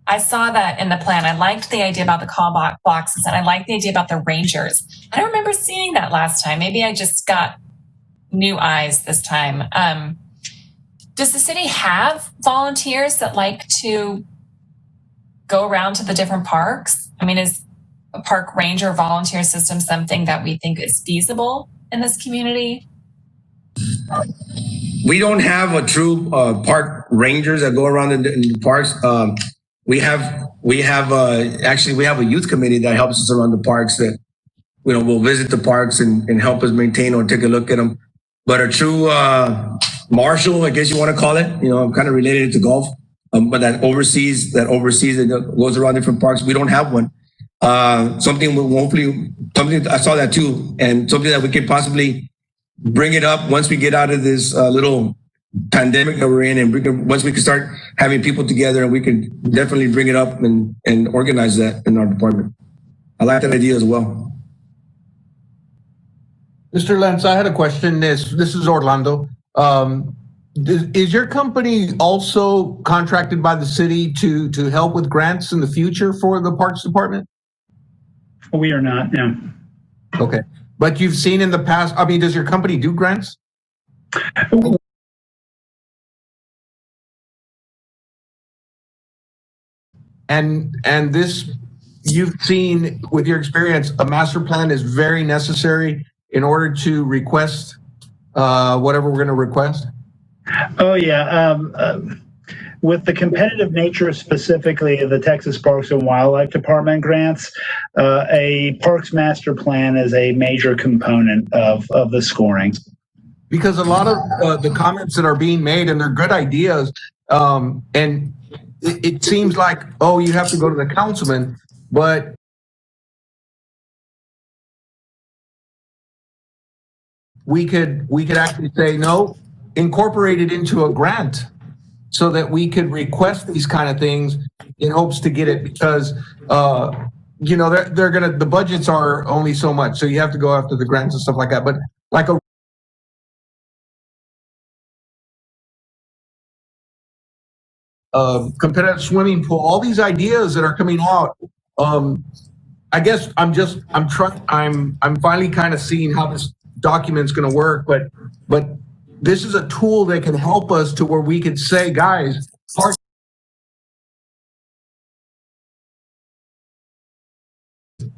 S4: I saw that in the plan. I liked the idea about the call boxes, and I liked the idea about the rangers. I don't remember seeing that last time. Maybe I just got new eyes this time. Does the city have volunteers that like to go around to the different parks? I mean, is a park ranger volunteer system something that we think is feasible in this community?
S1: We don't have a true park rangers that go around in the parks. We have a youth committee that helps us around the parks that, will visit the parks and help us maintain or take a look at them. But a true marshal, I guess you want to call it, I'm kind of related to golf, but that oversees that goes around different parks. We don't have one. Something I saw that too, and something that we could possibly bring it up once we get out of this little pandemic that we're in, and once we can start having people together, and we can definitely bring it up and organize that in our department. I like that idea as well.
S6: Mr. Lentz, I had a question. This is Orlando. Is your company also contracted by the city to help with grants in the future for the Parks Department?
S10: We are not, no.
S6: Okay. But you've seen in the past, I mean, does your company do grants? And this, you've seen with your experience, a master plan is very necessary in order to request whatever we're going to request?
S10: Oh, yeah. With the competitive nature specifically of the Texas Parks and Wildlife Department grants, a Parks Master Plan is a major component of the scoring.
S6: Because a lot of the comments that are being made, and they're good ideas, and it seems like, oh, you have to go to the councilman, but we could actually say, no, incorporate it into a grant so that we could request these kind of things in hopes to get it, because the budgets are only so much, so you have to go after the grants and stuff like that. But like a competitive swimming pool, all these ideas that are coming out. I guess I'm finally kind of seeing how this document's going to work, but this is a tool that can help us to where we could say, guys,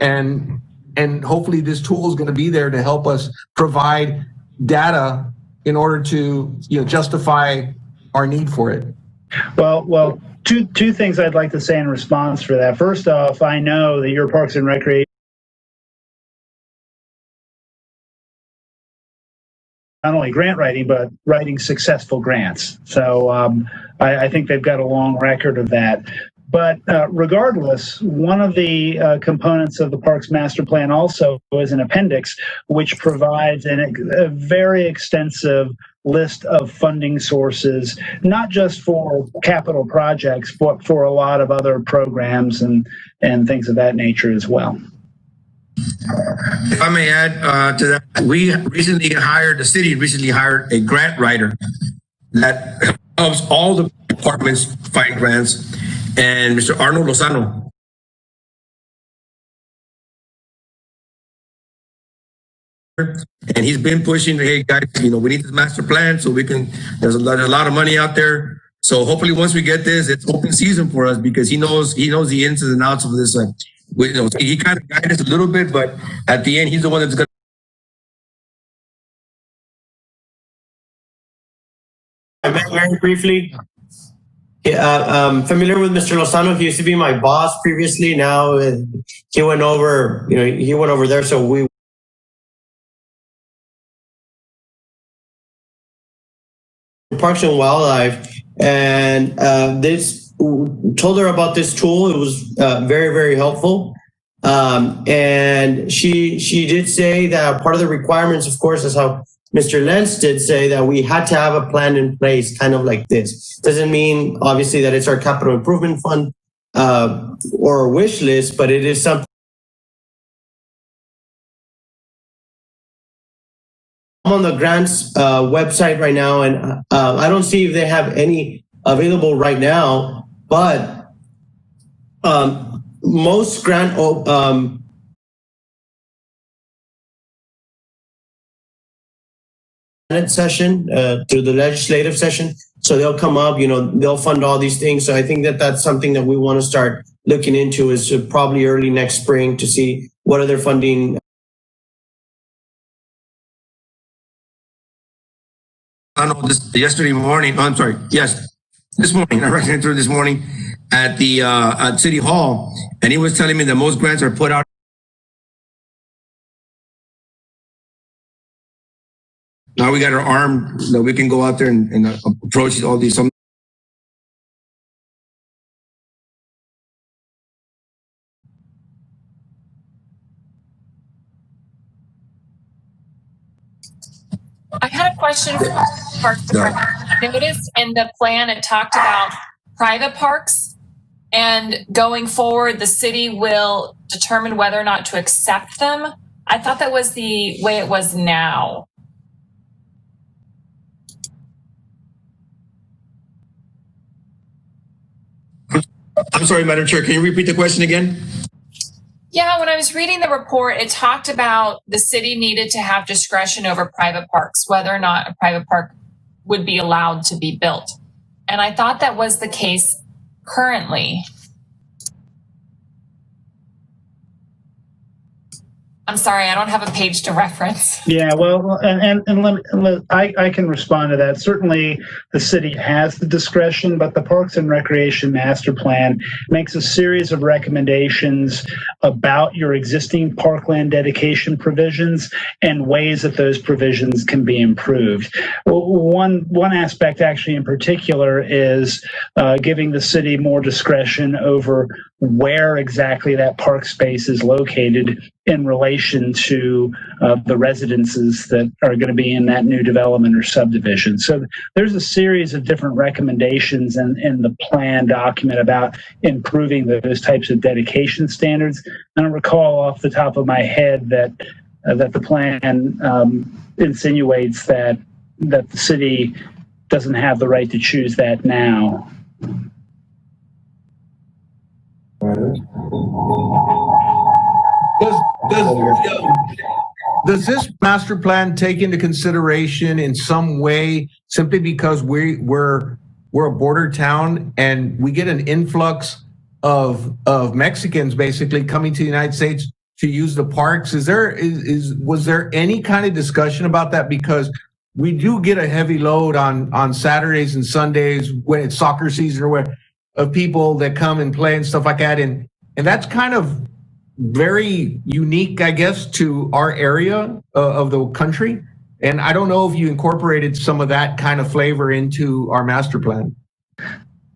S6: and hopefully this tool is going to be there to help us provide data in order to justify our need for it.
S10: Well, two things I'd like to say in response for that. First off, I know that your Parks and Recreation not only grant writing, but writing successful grants. So I think they've got a long record of that. But regardless, one of the components of the Parks Master Plan also is an appendix, which provides a very extensive list of funding sources, not just for capital projects, but for a lot of other programs and things of that nature as well.
S1: If I may add to that, the city recently hired a grant writer that helps all the departments find grants, and Mr. Arnold Lozano. And he's been pushing, hey guys, we need this master plan so we can, there's a lot of money out there. So hopefully once we get this, it's open season for us because he knows the ins and outs of this. He kind of guided us a little bit, but at the end, he's the one that's going
S9: to. Very briefly, familiar with Mr. Lozano. He used to be my boss previously. Now he went over, he went over there. So we Parks and Wildlife, and this told her about this tool. It was very, very helpful. And she did say that part of the requirements, of course, is how Mr. Lentz did say that we had to have a plan in place, kind of like this. Doesn't mean obviously that it's our capital improvement fund or a wish list, but it is something. I'm on the grants website right now, and I don't see if they have any available right now, but most grant session through the legislative session, so they'll come up, they'll fund all these things. So I think that that's something that we want to start looking into, is probably early next spring to see what other funding.
S1: I know yesterday morning. I'm sorry. Yes, this morning. I ran into this morning at the at City Hall, and he was telling me that most grants are put out. Now we got our arm that we can go out there and approach all these.
S4: I had a question for Parks Department. I noticed in the plan it talked about private parks, and going forward, the city will determine whether or not to accept them. I thought that was the way it was now.
S1: I'm sorry, Madam Chair. Can you repeat the question again?
S4: Yeah, when I was reading the report, it talked about the city needed to have discretion over private parks, whether or not a private park would be allowed to be built. And I thought that was the case currently. I'm sorry, I don't have a page to reference.
S10: Yeah, well, I can respond to that. Certainly, the city has the discretion, but the Parks and Recreation Master Plan makes a series of recommendations about your existing parkland dedication provisions and ways that those provisions can be improved. One aspect, actually, in particular, is giving the city more discretion over where exactly that park space is located in relation to the residences that are going to be in that new development or subdivision. So there's a series of different recommendations in the plan document about improving those types of dedication standards. I don't recall off the top of my head that the plan insinuates that the city doesn't have the right to choose that now.
S6: Does this master plan take into consideration in some way, simply because we're a border town and we get an influx of Mexicans basically coming to the United States to use the parks? Was there any kind of discussion about that? Because we do get a heavy load on Saturdays and Sundays when it's soccer season or what, of people that come and play and stuff like that, and that's kind of very unique, I guess, to our area of the country. And I don't know if you incorporated some of that kind of flavor into our master plan.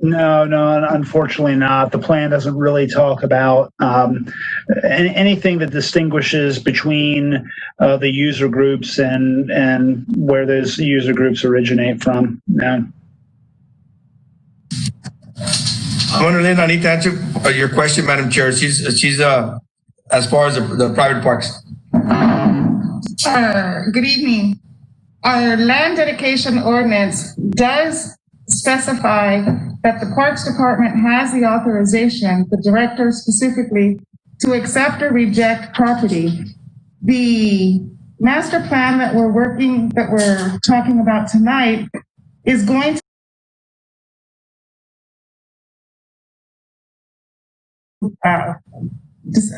S10: No, unfortunately not. The plan doesn't really talk about anything that distinguishes between the user groups and where those user groups originate from. No.
S1: Lynn, I need to answer your question, Madam Chair. She's as far as the private parks.
S8: Good evening. Our land dedication ordinance does specify that the Parks Department has the authorization, the director specifically, to accept or reject property. The master plan that we're talking about tonight is going to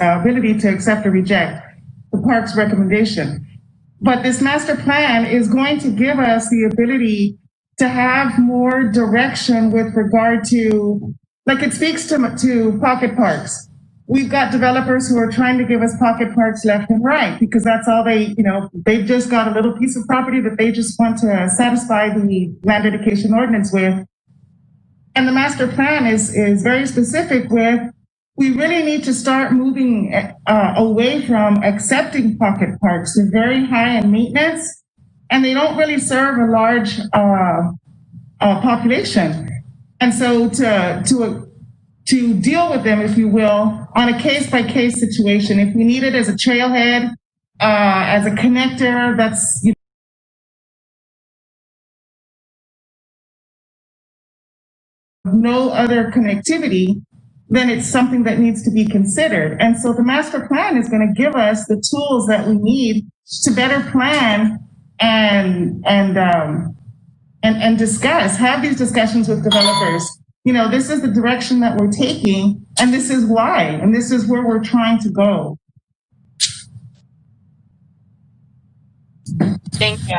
S8: ability to accept or reject the park's recommendation. But this master plan is going to give us the ability to have more direction with regard to, like it speaks to pocket parks. We've got developers who are trying to give us pocket parks left and right because that's all they've just got a little piece of property that they just want to satisfy the land dedication ordinance with. And the master plan is very specific with, we really need to start moving away from accepting pocket parks. They're very high in maintenance and they don't really serve a large population. And so to deal with them, if you will, on a case-by-case situation, if we need it as a trailhead, as a connector, that's no other connectivity, then it's something that needs to be considered. And so the master plan is going to give us the tools that we need to better plan and discuss, have these discussions with developers. This is the direction that we're taking, and this is why, and this is where we're trying to go.
S4: Thank you.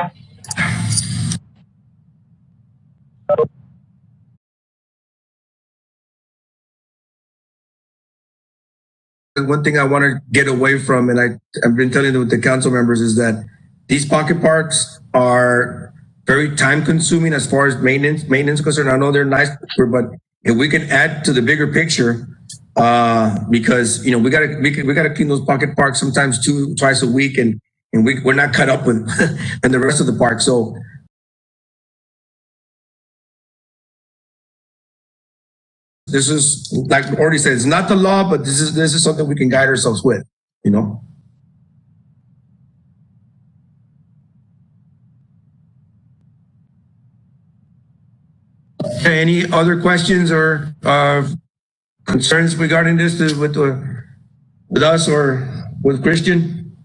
S1: One thing I want to get away from, and I've been telling the council members, is that these pocket parks are very time consuming as far as maintenance concerned. I know they're nice, but if we can add to the bigger picture, because we gotta clean those pocket parks sometimes twice a week, and we're not cut up with and the rest of the park. So this is, like already said, it's not the law, but this is something we can guide ourselves with, Any other questions or concerns regarding this with us or with Christian?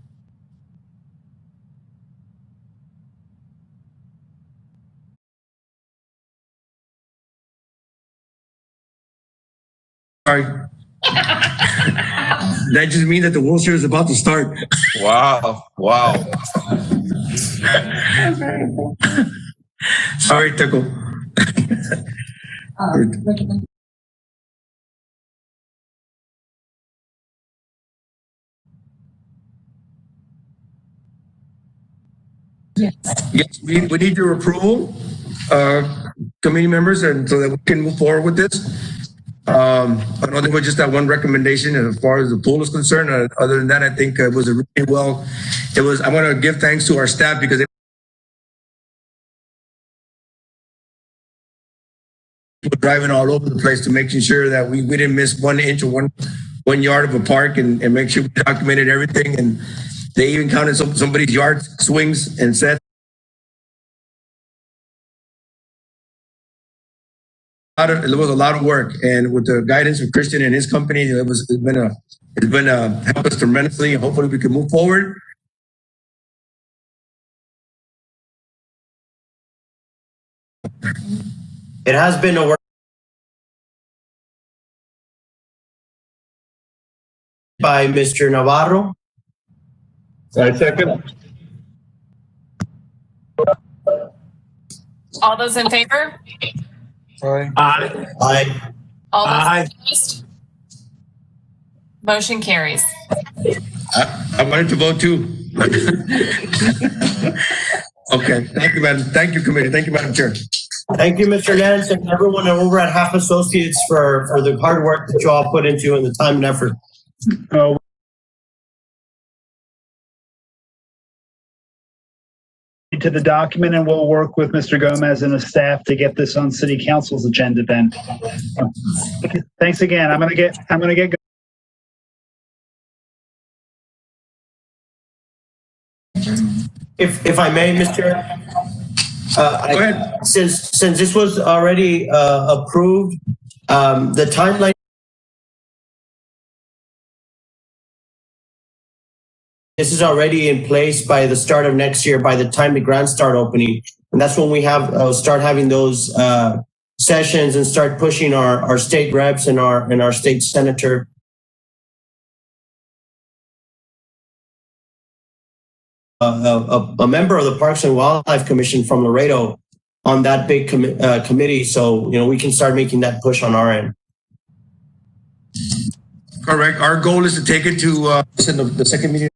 S1: Sorry. That just means that the World Series is about to start.
S2: Wow.
S1: Sorry, Tickle. Yes, we need your approval, committee members, and so that we can move forward with this. I don't think we're just that one recommendation as far as the pool is concerned. Other than that, I think it was a really well. I want to give thanks to our staff because they were driving all over the place to making sure that we didn't miss 1 inch or one yard of a park and make sure we documented everything. And they even counted somebody's yard swings and sets. It was a lot of work, and with the guidance of Christian and his company, it's been helped us tremendously. And hopefully, we can move forward.
S9: It has been a work by Mr. Navarro.
S5: I second.
S4: All those in favor?
S9: Aye.
S4: All those opposed? Motion carries.
S1: I wanted to vote too. Okay, thank you, Madam. Thank you, committee. Thank you, Madam Chair.
S9: Thank you, Mr. Nance, and everyone over at Half Associates for the hard work that you all put into and the time and effort.
S10: Uh, to the document, and we'll work with Mr. Gomez and his staff to get this on City Council's agenda then. Thanks again. I'm gonna get
S9: If I may, Mr.
S1: Go ahead.
S9: Since this was already approved, the timeline. This is already in place by the start of next year, by the time the grants start opening. And that's when we have start having those sessions and start pushing our state reps and our state senator. A member of the Parks and Wildlife Commission from Laredo on that big committee. So, we can start making that push on our end.
S1: Correct. Our goal is to take it to the second meeting.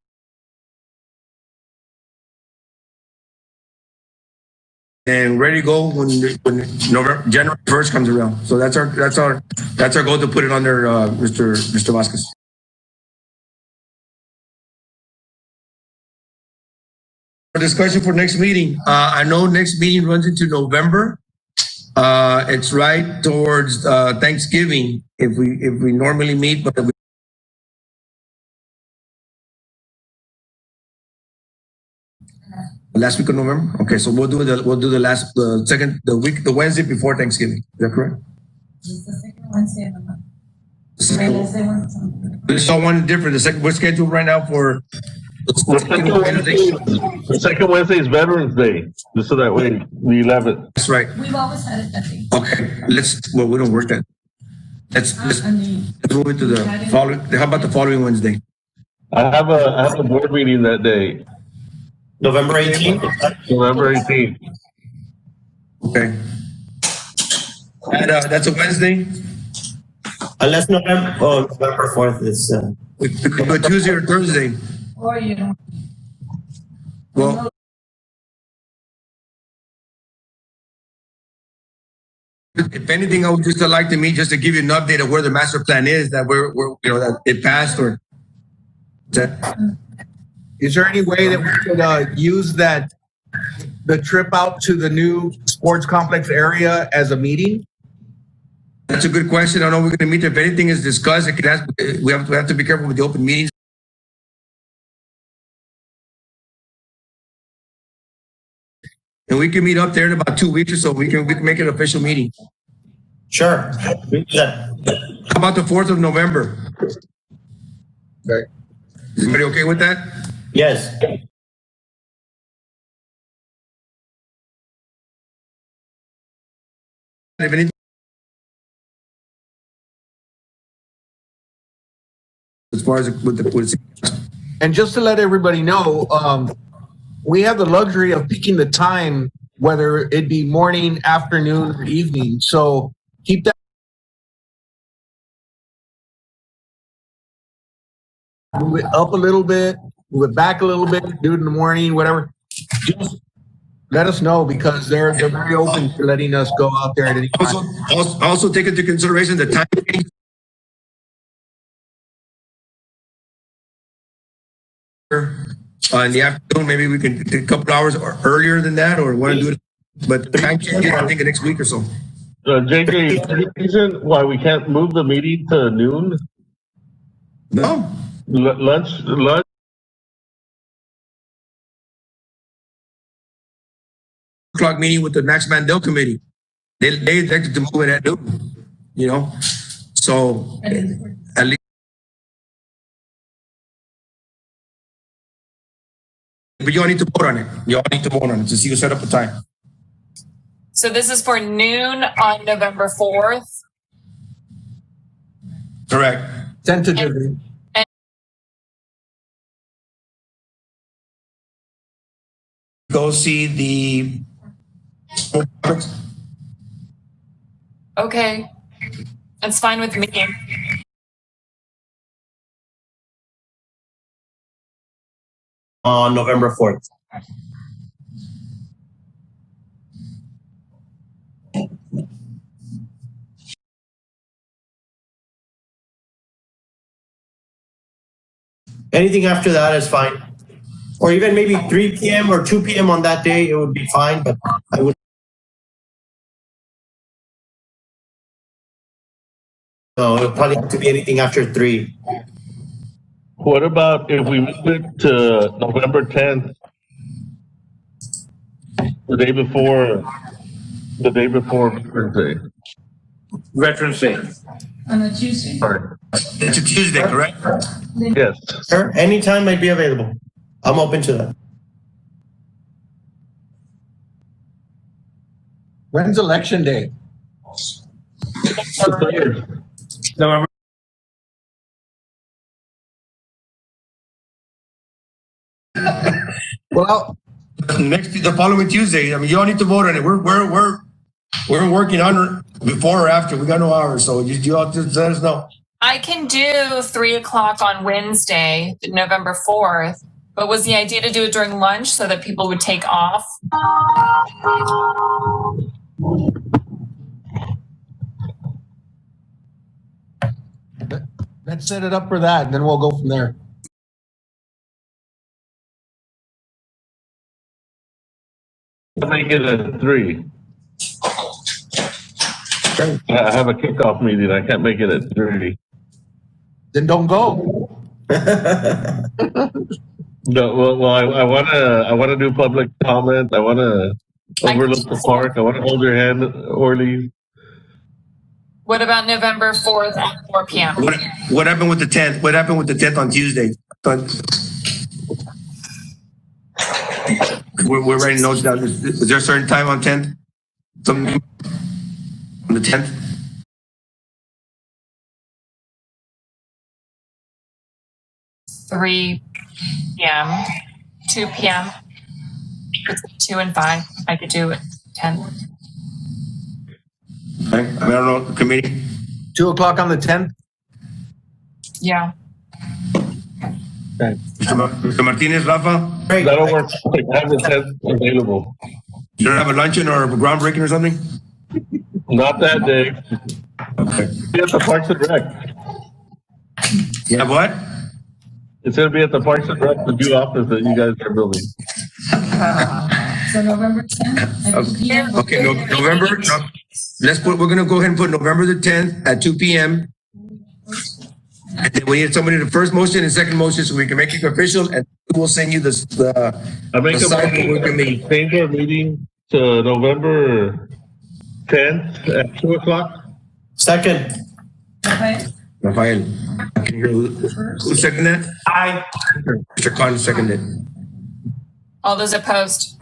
S1: And ready to go when November, January 1st comes around. So that's our goal, to put it on there, Mr. Vasquez. Discussion for next meeting. I know next meeting runs into November. It's right towards Thanksgiving if we normally meet, but last week of November. Okay, so we'll do the Wednesday before Thanksgiving. Is that correct?
S12: It's the second Wednesday of the month.
S1: It's all one different. We're scheduled right now for
S5: The second Wednesday is Veterans Day, just so that way, the 11th.
S1: That's right.
S12: We've always had it that day.
S1: Okay, we don't work that. Let's move it to the following. How about the following Wednesday?
S5: I have a board meeting that day,
S9: November 18th.
S5: November 18th.
S1: Okay. And that's a Wednesday?
S9: Unless November 4th is.
S1: We could go Tuesday or Thursday.
S12: Or you don't.
S1: Well, if anything, I would just like to meet just to give you an update of where the master plan is, that we're that it passed or.
S6: Is there any way that we could use the trip out to the new sports complex area as a meeting?
S1: That's a good question. I don't know we're going to meet. If anything is discussed, we have to be careful with the open meetings. And we can meet up there in about 2 weeks or so. We can make it an official meeting.
S9: Sure.
S1: How about the 4th of November?
S6: Okay.
S1: Is everybody okay with that?
S9: Yes.
S1: If anything, as far as with the
S6: And just to let everybody know, we have the luxury of picking the time, whether it be morning, afternoon, or evening. So keep that. Move it up a little bit, move it back a little bit, do it in the morning, whatever. Just let us know, because they're very open to letting us go out there at any time.
S1: Also take into consideration the time. In the afternoon, maybe we can take a couple hours or earlier than that, or want to do it. But the time change, I think next week or so.
S5: JJ, any reason why we can't move the meeting to noon?
S1: No.
S5: Lunch.
S1: O'clock meeting with the Max Mandel committee. They expected to move it at noon. So at least. But you all need to vote on it. You all need to vote on it to see you set up a time.
S4: So this is for noon on November 4th.
S1: Correct.
S6: Tentatively.
S1: Go see the.
S4: Okay. That's fine with me.
S9: On November 4th. Anything after that is fine. Or even maybe 3 p.m. or 2 p.m. on that day, it would be fine, but I would. No, it would probably have to be anything after 3.
S5: What about if we move it to November 10th? The day before Veterans Day.
S3: Veterans Day.
S12: On a Tuesday.
S5: Sorry.
S1: It's a Tuesday, correct?
S5: Yes.
S9: Sure, anytime I'd be available. I'm open to that.
S6: When's election day?
S3: November.
S6: Well,
S1: The following Tuesday. I mean, you don't need to vote on it. We're working on it before or after. We got no hours, so you all just let us know.
S4: I can do 3 o'clock on Wednesday, November 4th, but was the idea to do it during lunch so that people would take off?
S6: let's set it up for that, and then we'll go from there.
S5: I'll make it at 3. I have a kickoff meeting. I can't make it at 3.
S6: Then don't go.
S5: No, well, I wanna do public comment. I wanna overlook the park. I wanna hold your hand, Orly.
S4: What about November 4th at 4 p.m.?
S1: What happened with the 10th? What happened with the 10th on Tuesday? We're writing notes down. Is there a certain time on 10th? Something on the 10th?
S4: Three p.m., 2 p.m., 2 and 5. I could do it 10.
S1: Okay. I don't know, the committee.
S6: 2 o'clock on the 10th?
S4: Yeah.
S6: Okay.
S1: Mr. Martinez, Rafa,
S5: That'll work. I have the 10th available.
S1: you don't have a luncheon or a groundbreaking or something?
S5: Not that day.
S1: Okay.
S5: Be at the Parks and Rec.
S1: You have what?
S5: It's gonna be at the Parks and Rec, the new office that you guys are building.
S12: So November 10th at 2 p.m.
S1: Okay, November, we're gonna go ahead and put November the 10th at 2 p.m. And then we need somebody to first motion and second motion so we can make it official, and we'll send you
S5: I make
S1: the
S5: a
S1: site where we can
S5: motion
S1: meet.
S5: to change our meeting to November 10th at 2 o'clock.
S9: Second.
S12: Okay.
S1: Rafael, I can hear who seconded that?
S3: Aye.
S1: Mr. Khan seconded.
S4: All those opposed?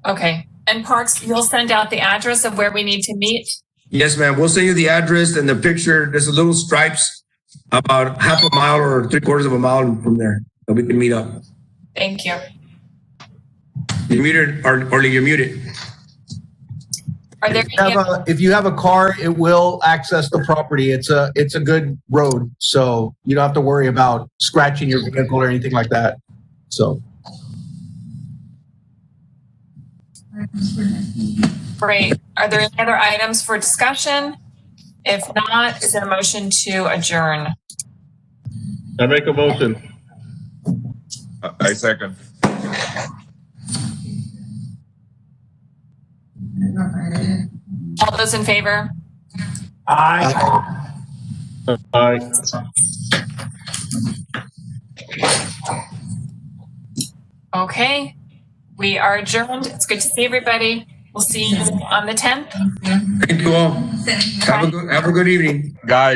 S4: Okay. And Parks, you'll send out the address of where we need to meet?
S1: Yes, ma'am. We'll send you the address and the picture. There's a little stripes about half a mile or 3/4 of a mile from there that we can meet up.
S4: Thank you.
S1: You're muted, or you're muted.
S4: Are there any,
S6: If you have a car, it will access the property. It's a good road, so you don't have to worry about scratching your vehicle or anything like that. So.
S4: great. Are there any other items for discussion? If not, is there a motion to adjourn?
S5: I make a motion.
S2: I second.
S4: All those in favor?
S3: Aye.
S5: Aye.
S4: Okay. We are adjourned. It's good to see everybody. We'll see you on the 10th.
S1: Thank you all. Have a good evening.
S2: Guys.